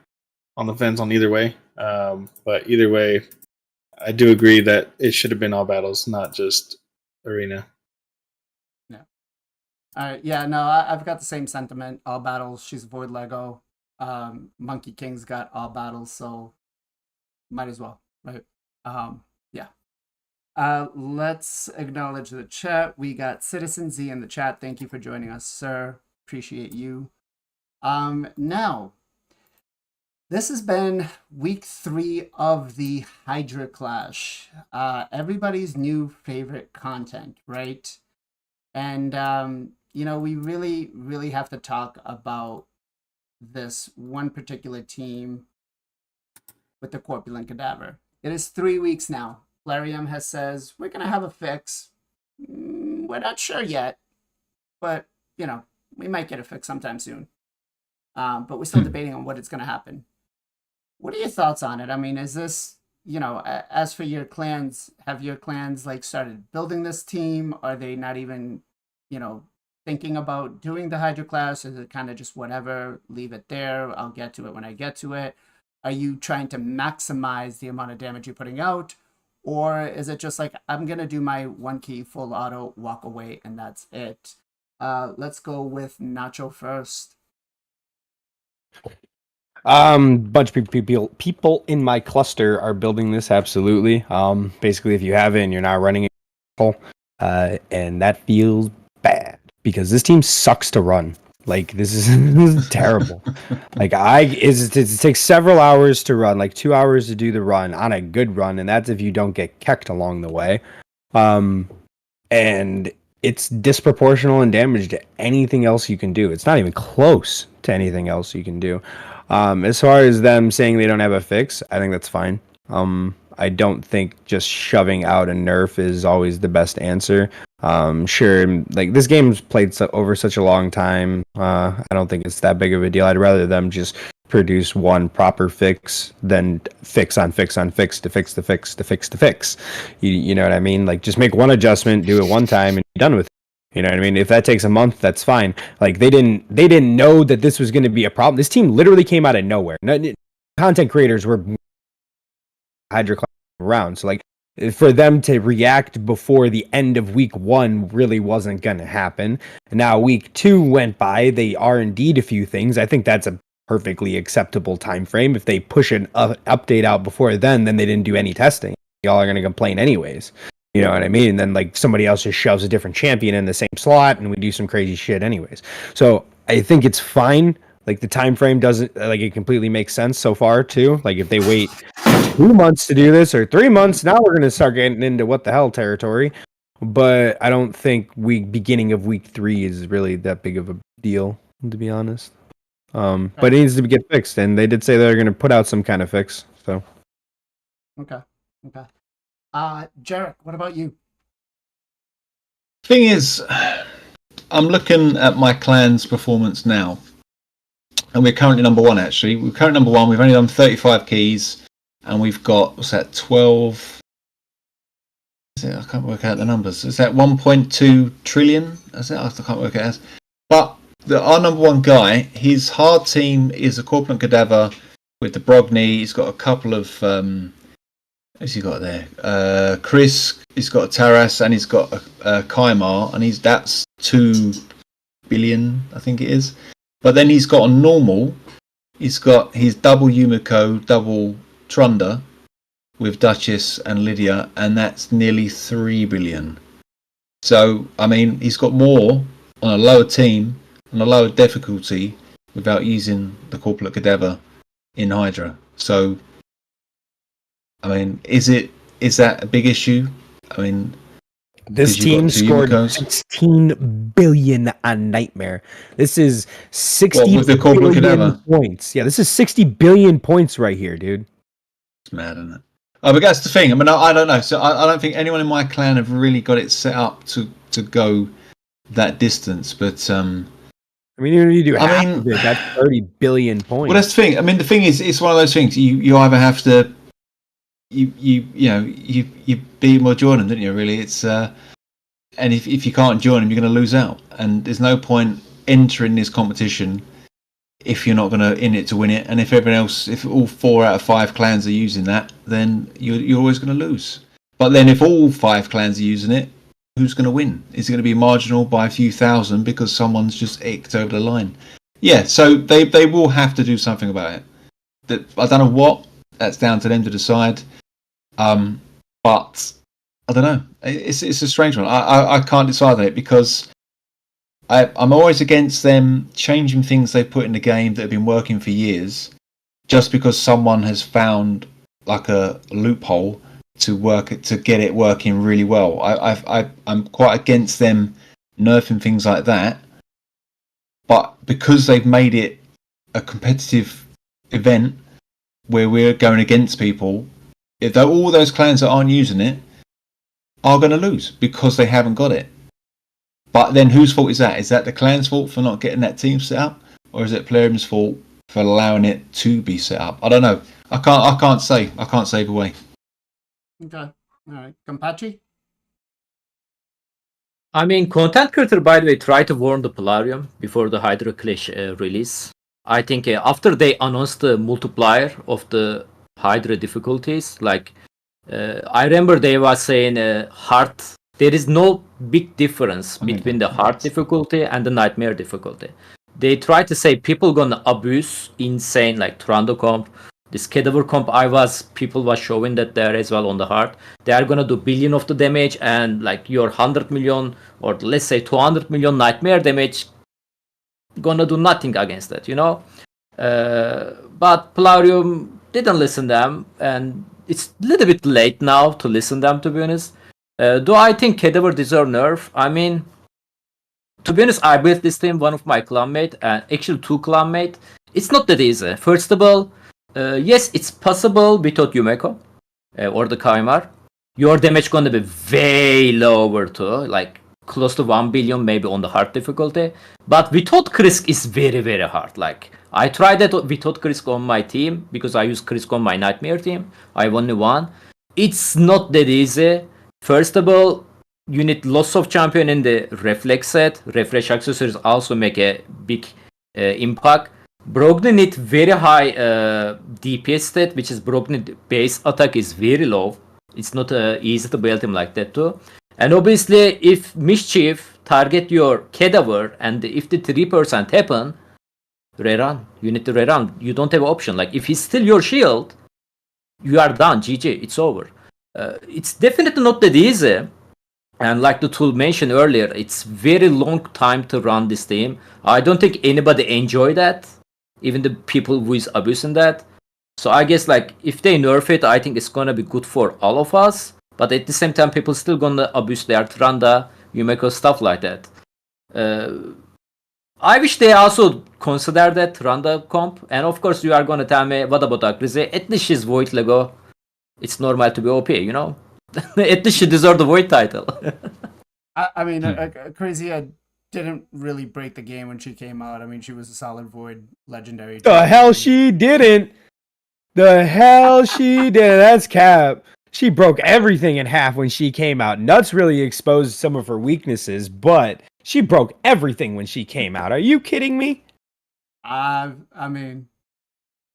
on the fence on either way. But either way, I do agree that it should have been all battles, not just arena. Yeah. All right. Yeah. No, I've got the same sentiment. All battles. She's Void Lego. Monkey King's got all battles, so might as well, right? Yeah. Let's acknowledge the chat. We got Citizen Z in the chat. Thank you for joining us, sir. Appreciate you. Now, this has been week 3 of the Hydra Clash. Everybody's new favorite content, right? And, we really, really have to talk about this one particular team with the Corpulent Cadaver. It is 3 weeks now. Plarium says, we're going to have a fix. We're not sure yet, but, we might get a fix sometime soon. But we're still debating on what it's going to happen. What are your thoughts on it? I mean, is this, as for your clans, have your clans started building this team? Are they not even thinking about doing the Hydra class? Is it kind of just whatever, leave it there, I'll get to it when I get to it? Are you trying to maximize the amount of damage you're putting out? Or is it just like, I'm going to do my 1 key full auto, walk away, and that's it? Let's go with Nacho first. Bunch of people in my cluster are building this, absolutely. Basically, if you have it and you're not running it, and that feels bad because this team sucks to run. Like, this is terrible. Like, it takes several hours to run, like 2 hours to do the run on a good run, and that's if you don't get kecked along the way. And it's disproportional in damage to anything else you can do. It's not even close to anything else you can do. As far as them saying they don't have a fix, I think that's fine. I don't think just shoving out a nerf is always the best answer. Sure, like, this game's played over such a long time. I don't think it's that big of a deal. I'd rather them just produce one proper fix than fix on fix on fix to fix the fix to fix the fix. You know what I mean? Like, just make one adjustment, do it one time, and you're done with it. You know what I mean? If that takes a month, that's fine. Like, they didn't know that this was going to be a problem. This team literally came out of nowhere. Content creators were Hydra around, so like, for them to react before the end of week 1 really wasn't going to happen. And now week 2 went by. They are indeed a few things. I think that's a perfectly acceptable time frame. If they push an update out before then they didn't do any testing. Y'all are going to complain anyways. You know what I mean? And then, like, somebody else just shoves a different champion in the same slot and we do some crazy shit anyways. So I think it's fine. Like, the time frame doesn't, like, it completely makes sense so far too. Like, if they wait 2 months to do this or 3 months, now we're going to start getting into what the hell territory. But I don't think beginning of week 3 is really that big of a deal, to be honest. But it needs to get fixed, and they did say they're going to put out some kind of fix. So Okay. Jarec, what about you? Thing is, I'm looking at my clan's performance now, and we're currently number 1. Actually, we're currently number 1. We've only done 35 keys, and we've got, what's that, 12? I can't work out the numbers. Is that 1.2 trillion? Is it? I can't work it out. But our number 1 guy, his hard team is a Corpulent Cadaver with the Brogni. He's got a couple of who's he got there? Chris. He's got a Taras, and he's got a Kaimar, and that's 2 billion, I think it is. But then he's got a normal. He's got his double Yumiko, double Trunda with Duchess and Lydia, and that's nearly 3 billion. So, I mean, he's got more on a lower team, on a lower difficulty, without using the Corpulent Cadaver in Hydra. So, I mean, is that a big issue? I mean, this team scored 16 billion on Nightmare. This is 60 billion points. Yeah, this is 60 billion points right here, dude. It's mad, isn't it? Oh, but that's the thing. I mean, I don't know. So I don't think anyone in my clan have really got it set up to go that distance. But I mean, even if you do half of it, that's 30 billion points. Well, that's the thing. I mean, the thing is, it's one of those things. You either have to you beat him or join him, don't you? Really, it's and if you can't join him, you're going to lose out. And there's no point entering this competition if you're not going to in it to win it. And if everyone else, if all 4 out of 5 clans are using that, then you're always going to lose. But then if all 5 clans are using it, who's going to win? Is it going to be marginal by a few thousand because someone's just icked over the line? Yeah, so they will have to do something about it. That I don't know what. That's down to them to decide. But I don't know. It's a strange one. I can't decide on it because I'm always against them changing things they put in the game that have been working for years, just because someone has found like a loophole to get it working really well. I'm quite against them nerfing things like that. But because they've made it a competitive event where we're going against people, if all those clans that aren't using it are going to lose because they haven't got it. But then whose fault is that? Is that the clan's fault for not getting that team set up? Or is it Plarium's fault for allowing it to be set up? I don't know. I can't say. I can't save away. Okay. All right. Kenpachi? I mean, content creator, by the way, try to warn the Polarium before the Hydra Clash release. I think after they announced the multiplier of the Hydra difficulties, like I remember they were saying hard. There is no big difference between the hard difficulty and the nightmare difficulty. They try to say people gonna abuse insane like Trando comp. This cadaver comp people was showing that there as well on the hard. They are gonna do billion of the damage and like your 100 million or let's say 200 million nightmare damage gonna do nothing against that, you know. But Polarium didn't listen them, and it's a little bit late now to listen them, to be honest. Do I think cadaver deserve nerf? I mean, to be honest, I built this team one of my clanmate and actually two clanmate. It's not that easy. First of all, yes, it's possible without Yumeko or the Kaimar. Your damage gonna be way lower too, like close to 1 billion maybe on the hard difficulty. But without Krisk is very, very hard. Like I tried that without Krisk on my team because I use Krisk on my Nightmare team. I only won. It's not that easy. First of all, you need lots of champion in the reflex set. Refresh accessories also make a big impact. Brogni need very high DPS stat, which is Brogni base attack is very low. It's not easy to build him like that too. And obviously, if Mischief target your cadaver and if the 3% happen, rerun. You need to rerun. You don't have option. Like if he's still your shield, you are done. GG. It's over. It's definitely not that easy. And like the tool mentioned earlier, it's very long time to run this team. I don't think anybody enjoy that. Even the people who is abusing that. So I guess like if they nerf it, I think it's gonna be good for all of us. But at the same time, people still gonna abuse their Tranda, Yumeko, stuff like that. I wish they also consider that Tranda comp. And of course, you are gonna tell me, what about Akrize? At least she's Void Lego. It's normal to be OP, you know? At least she deserves the Void title. I mean, Crazy didn't really break the game when she came out. I mean, she was a solid Void legendary. The hell she didn't. The hell she did. That's cap. She broke everything in half when she came out. Nuts really exposed some of her weaknesses, but she broke everything when she came out. Are you kidding me? I mean,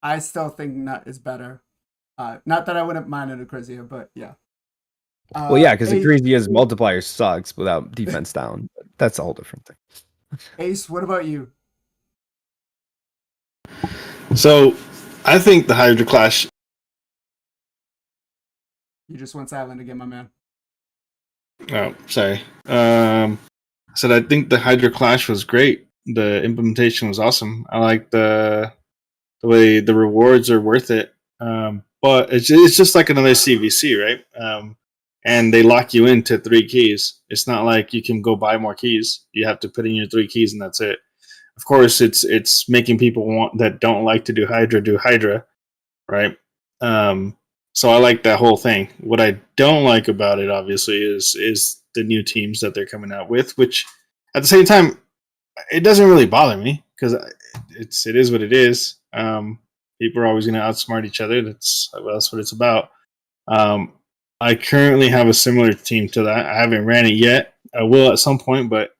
I still think Nut is better. Not that I wouldn't mind an Acrizia, but yeah. Well, yeah, because Acrezia's multiplier sucks without defense down. But that's a whole different thing. Ace, what about you? So, I think the Hydra Clash. You just went silent again, my man. Oh, sorry. I said I think the Hydra Clash was great. The implementation was awesome. I like the way the rewards are worth it. But it's just like another CVC, right? And they lock you into 3 keys. It's not like you can go buy more keys. You have to put in your 3 keys and that's it. Of course, it's making people that don't like to do Hydra, right? So I like that whole thing. What I don't like about it, obviously, is the new teams that they're coming out with. Which, at the same time, it doesn't really bother me because it is what it is. People are always going to outsmart each other. That's what it's about. I currently have a similar team to that. I haven't ran it yet. I will at some point, but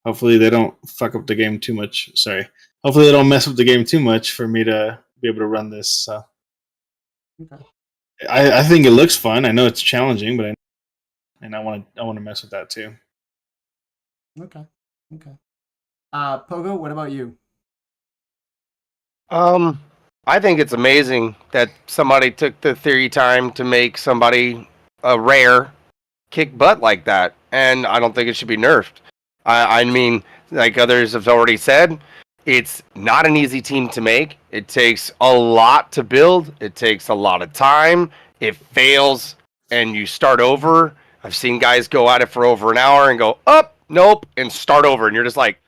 hopefully they don't fuck up the game too much. Sorry. Hopefully they don't mess up the game too much for me to be able to run this. So. Okay. I think it looks fun. I know it's challenging, but I want to mess with that too. Okay. Pogo, what about you? I think it's amazing that somebody took the theory time to make somebody a rare kick butt like that, and I don't think it should be nerfed. I mean, like others have already said, it's not an easy team to make. It takes a lot to build. It takes a lot of time. It fails, and you start over. I've seen guys go at it for over an hour and go, up, nope, and start over, and you're just like,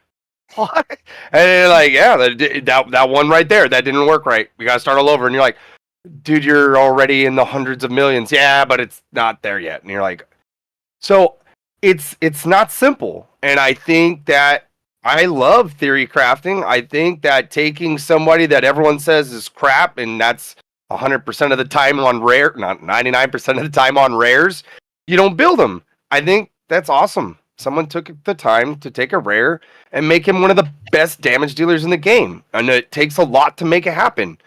what? And you're like, yeah, that one right there, that didn't work right. We got to start all over. And you're like, dude, you're already in the hundreds of millions. Yeah, but it's not there yet. And you're like, so it's not simple. And I think that I love theory crafting. I think that taking somebody that everyone says is crap, and that's 100% of the time on rare, not 99% of the time on rares, you don't build them. I think that's awesome. Someone took the time to take a rare and make him one of the best damage dealers in the game. And it takes a lot to make it happen.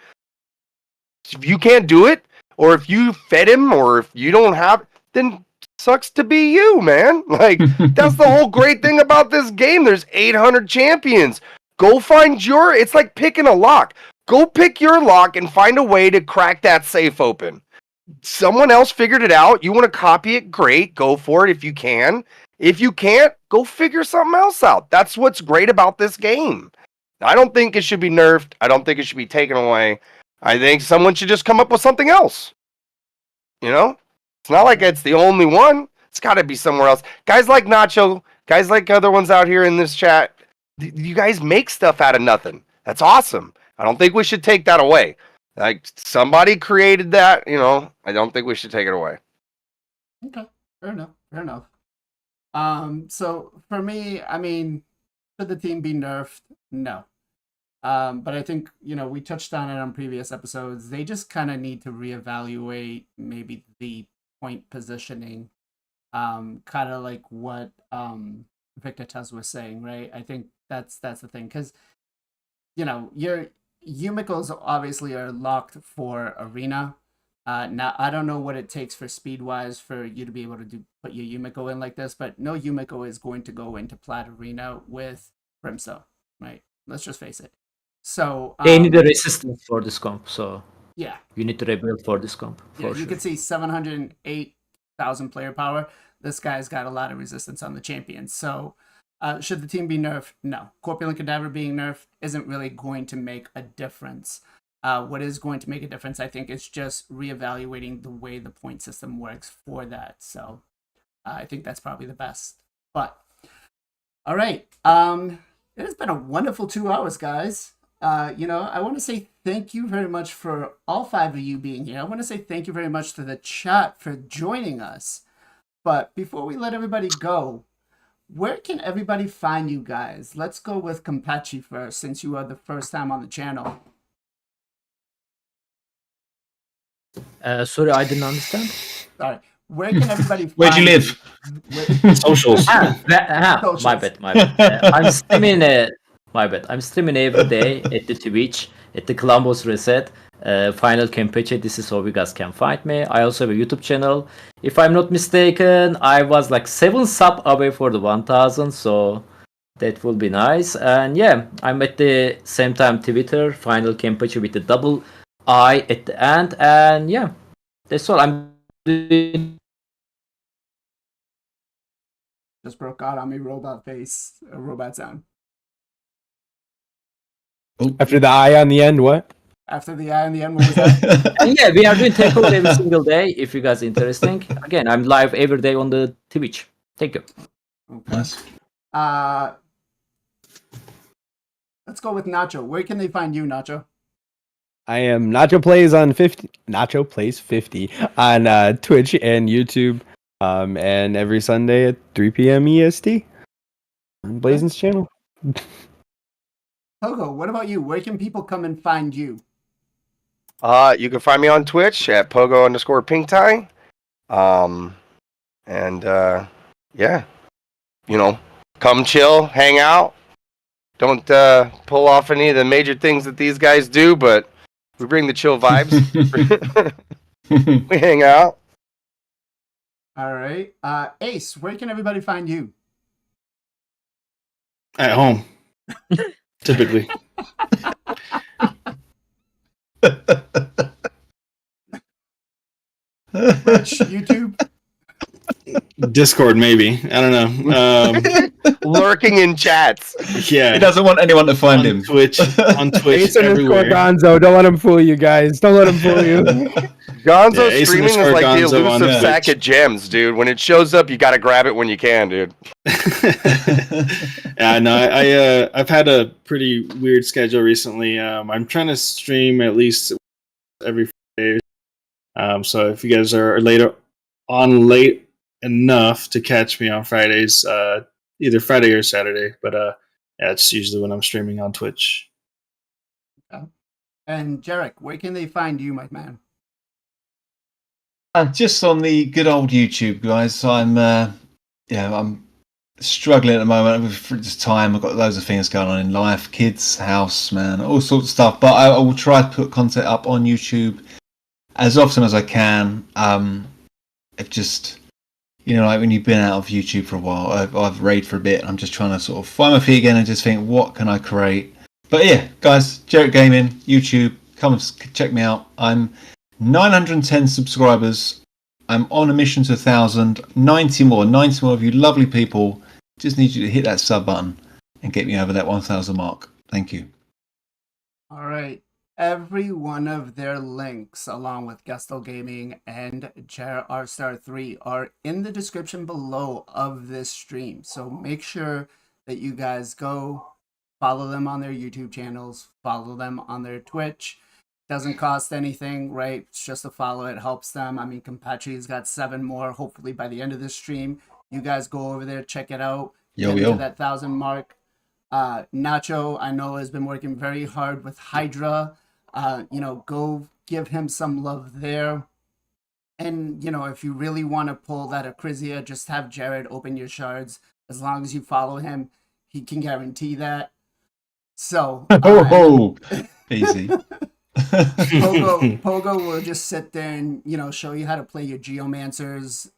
If you can't do it, or if you fed him, or if you don't have, then sucks to be you, man. Like, that's the whole great thing about this game. There's 800 champions. Go find your, it's like picking a lock. Go pick your lock and find a way to crack that safe open. Someone else figured it out. You want to copy it? Great. Go for it if you can. If you can't, go figure something else out. That's what's great about this game. I don't think it should be nerfed. I don't think it should be taken away. I think someone should just come up with something else. You know? It's not like it's the only one. It's got to be somewhere else. Guys like Nacho, guys like other ones out here in this chat, you guys make stuff out of nothing. That's awesome. I don't think we should take that away. Like, somebody created that, you know. I don't think we should take it away. Okay, fair enough. Fair enough. So for me, I mean, should the team be nerfed? No. But I think, you know, we touched on it on previous episodes. They just kind of need to reevaluate maybe the point positioning, kind of like what Victor Tez was saying, right? I think that's the thing, because, you know, your Yumiko's obviously are locked for arena. Now I don't know what it takes for speed wise for you to be able to put your Yumiko in like this, but no Yumiko is going to go into Plat Arena with Brimstone, right? Let's just face it. So they need a resistance for this comp, so yeah, you need to rebuild for this comp. Yeah, you sure. can see 708,000 player power. This guy's got a lot of resistance on the champion. So should the team be nerfed? No. Corpulent Cadaver being nerfed isn't really going to make a difference. What is going to make a difference, I think, is just reevaluating the way the point system works for that. So I think that's probably the best. But all right, it has been a wonderful 2 hours, guys. You know, I want to say thank you very much for all 5 of you being here. I want to say thank you very much to the chat for joining us. But before we let everybody go, where can everybody find you guys? Let's go with Kempachi first, since you are the first time on the channel. Sorry, I didn't understand. Sorry. Where can everybody find Where do you live? Socials. Socials. My bad. I'm streaming. My bad. I'm streaming every day at the Twitch, at the Columbus Reset, FinalKenpachi. This is how you guys can find me. I also have a YouTube channel. If I'm not mistaken, I was like 7 sub away for the 1,000, so that will be nice. And yeah, I'm at the same time Twitter, FinalKenpachi with the double I at the end. And yeah, that's all. I'm doing. Just broke out on me, robot face, robot sound. After the I on the end, what? After the I on the end, what was that? And yeah, we are doing takeover every single day. If you guys are interesting, again, I'm live every day on the Twitch. Thank you. Okay. Nice. Let's go with Nacho. Where can they find you, Nacho? I am NachoPlays on 50. NachoPlays 50 on Twitch and YouTube. And every Sunday at 3 p.m. EST on BLAZIN's channel. Pogo, what about you? Where can people come and find you? You can find me on Twitch at Pogo_PinkTie. Yeah, you know, come chill, hang out. Don't pull off any of the major things that these guys do, but we bring the chill vibes. We hang out. All right. Ace, where can everybody find you? At home. Typically. Twitch, YouTube? Discord, maybe. I don't know. Lurking in chats. Yeah. He doesn't want anyone to find on him. Twitch. On Twitch Ace everywhere. Gonzo, don't let him fool you guys. Don't let him fool you. Gonzo Yeah, Ace streaming is underscore like the Gonzo on elusive sack Twitch. of gems, dude. When it shows up, you gotta grab it when you can, dude. Yeah, no, I've had a pretty weird schedule recently. I'm trying to stream at least every Friday. So if you guys are late enough to catch me on Fridays, either Friday or Saturday, but yeah, it's usually when I'm streaming on Twitch. And Jarec, where can they find you, my man? Just on the good old YouTube, guys. I'm struggling at the moment with just time. I've got loads of things going on in life, kids, house, man, all sorts of stuff. But I will try to put content up on YouTube as often as I can. It just, like when you've been out of YouTube for a while, I've raided for a bit. I'm just trying to sort of find my feet again and just think, what can I create? But yeah, guys, Jarec Gaming, YouTube, come and check me out. I'm 910 subscribers. I'm on a mission to 1,000. 90 more of you lovely people. Just need you to hit that sub button and get me over that 1,000 mark. Thank you. All right. Every one of their links, along with Gestal Gaming and Jarec R-Star 3, are in the description below of this stream. So make sure that you guys go follow them on their YouTube channels, follow them on their Twitch. Doesn't cost anything, right? It's just a follow. It helps them. I mean, Kenpachi's got 7 more. Hopefully by the end of this stream, you guys go over there, check it out. Get into that 1,000 mark. Nacho, I know, has been working very hard with Hydra. Go give him some love there. And, if you really want to pull that Acrizia, just have Jarec open your shards. As long as you follow him, he can guarantee that. So, easy. Pogo will just sit there and show you how to play your Geomancers,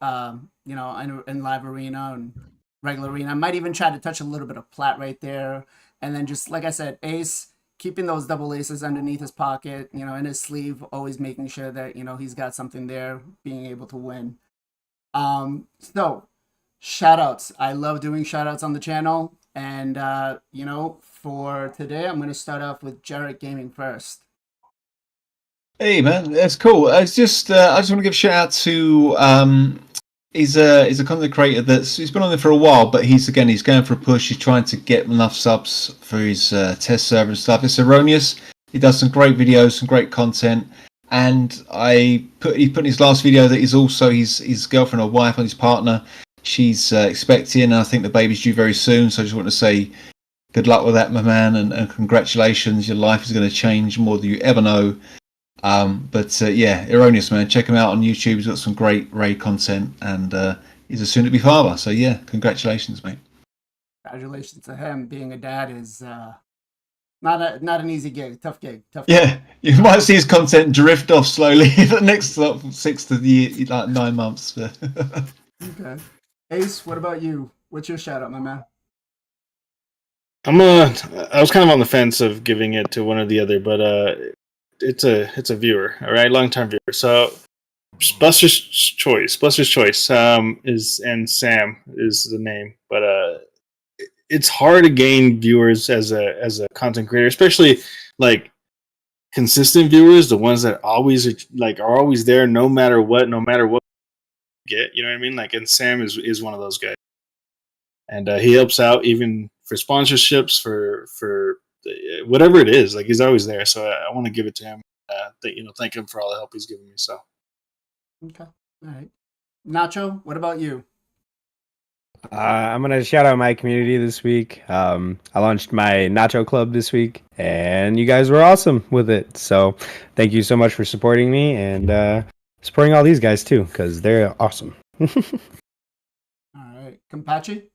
in live arena and regular arena. I might even try to touch a little bit of plat right there, and then just like I said, Ace, keeping those double aces underneath his pocket, in his sleeve, always making sure that he's got something there, being able to win. So shout outs. I love doing shout outs on the channel, and for today, I'm going to start off with Jarec Gaming first. Hey man, that's cool. It's just I just want to give a shout out to he's a content creator he's been on there for a while, but he's going for a push. He's trying to get enough subs for his test server and stuff. It's Erroneous. He does some great videos, some great content, and he put in his last video that he's also his girlfriend or wife and his partner. She's expecting, and I think the baby's due very soon. So I just want to say good luck with that, my man, and congratulations. Your life is going to change more than you ever know. Yeah, Erroneous, man, check him out on YouTube. He's got some great raid content, and he's a soon-to-be father. So yeah, congratulations, mate. Congratulations to him. Being a dad is not an easy gig. Tough gig. Yeah, you might see his content drift off slowly for the next 6 to 9 months. Okay, Ace, what about you? What's your shout out, my man? I was kind of on the fence of giving it to one or the other, but it's a viewer, all right, long-term viewer. So Buster's Choice is, and Sam is the name, but it's hard to gain viewers as a content creator, especially like consistent viewers, the ones that are always there no matter what you get, you know what I mean? Like, and Sam is one of those guys, and he helps out even for sponsorships, for whatever it is. Like, he's always there, so I want to give it to him. Thank him for all the help he's given me. So, okay, all right. Nacho, what about you? I'm gonna shout out my community this week. I launched my Nacho Club this week, and you guys were awesome with it. So, thank you so much for supporting me and supporting all these guys too, because they're awesome. All right, Kenpachi.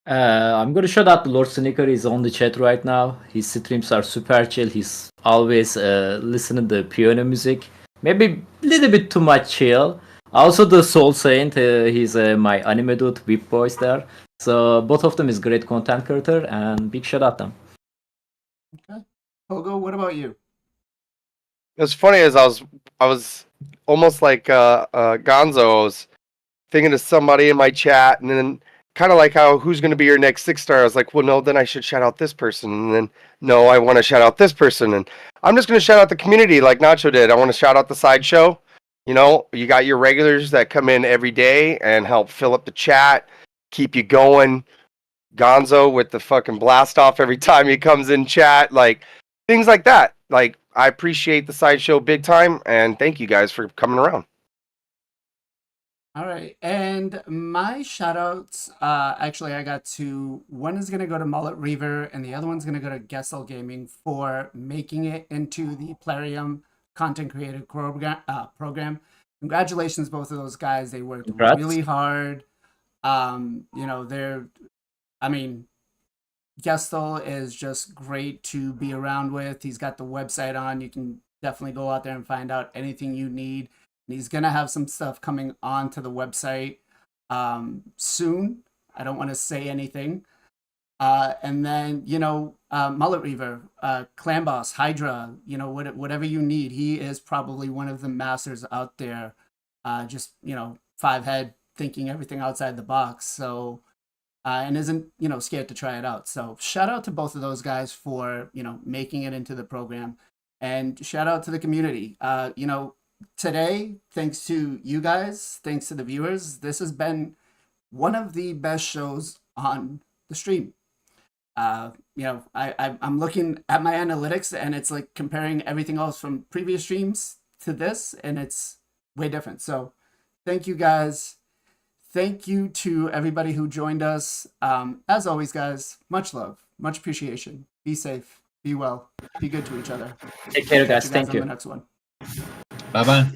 I'm gonna shout out Lord Sneaker. He's on the chat right now. His streams are super chill. He's always listening to piano music. Maybe a little bit too much chill. Also, the Soul Saint. He's my anime dude, Whip Boys there. So both of them is great content creator, and big shout out them. Okay, Pogo, what about you? It's funny as I was almost like Gonzo. I was thinking of somebody in my chat, and then kind of like how who's going to be your next 6-star. I was like, well, no, then I should shout out this person, and then no, I want to shout out this person, and I'm just going to shout out the community like Nacho did. I want to shout out the sideshow. You got your regulars that come in every day and help fill up the chat, keep you going. Gonzo with the fucking blast off every time he comes in chat, like things like that. Like, I appreciate the sideshow big time, and thank you guys for coming around. All right, and my shoutouts, actually, I got two. One is going to go to Mullet Reaver, and the other one's going to go to Gestal Gaming for making it into the Plarium Content Creator program. Congratulations, both of those guys. They worked Congrats. really hard. I mean, Gestal is just great to be around with. He's got the website on. You can definitely go out there and find out anything you need. And he's going to have some stuff coming onto the website soon. I don't want to say anything. And then, Mullet Reaver, Clan Boss, Hydra, whatever you need. He is probably one of the masters out there, just, 5-head, thinking everything outside the box. So, and isn't, scared to try it out. So shout out to both of those guys for, making it into the program. And shout out to the community. Today, thanks to you guys, thanks to the viewers, this has been one of the best shows on the stream. I'm looking at my analytics and it's like comparing everything else from previous streams to this, and it's way different. So thank you guys. Thank you to everybody who joined us. As always, guys, much love, much appreciation. Be safe, be well, be good to each other. Take care, guys. Catch Thank on you. the next one. Bye bye.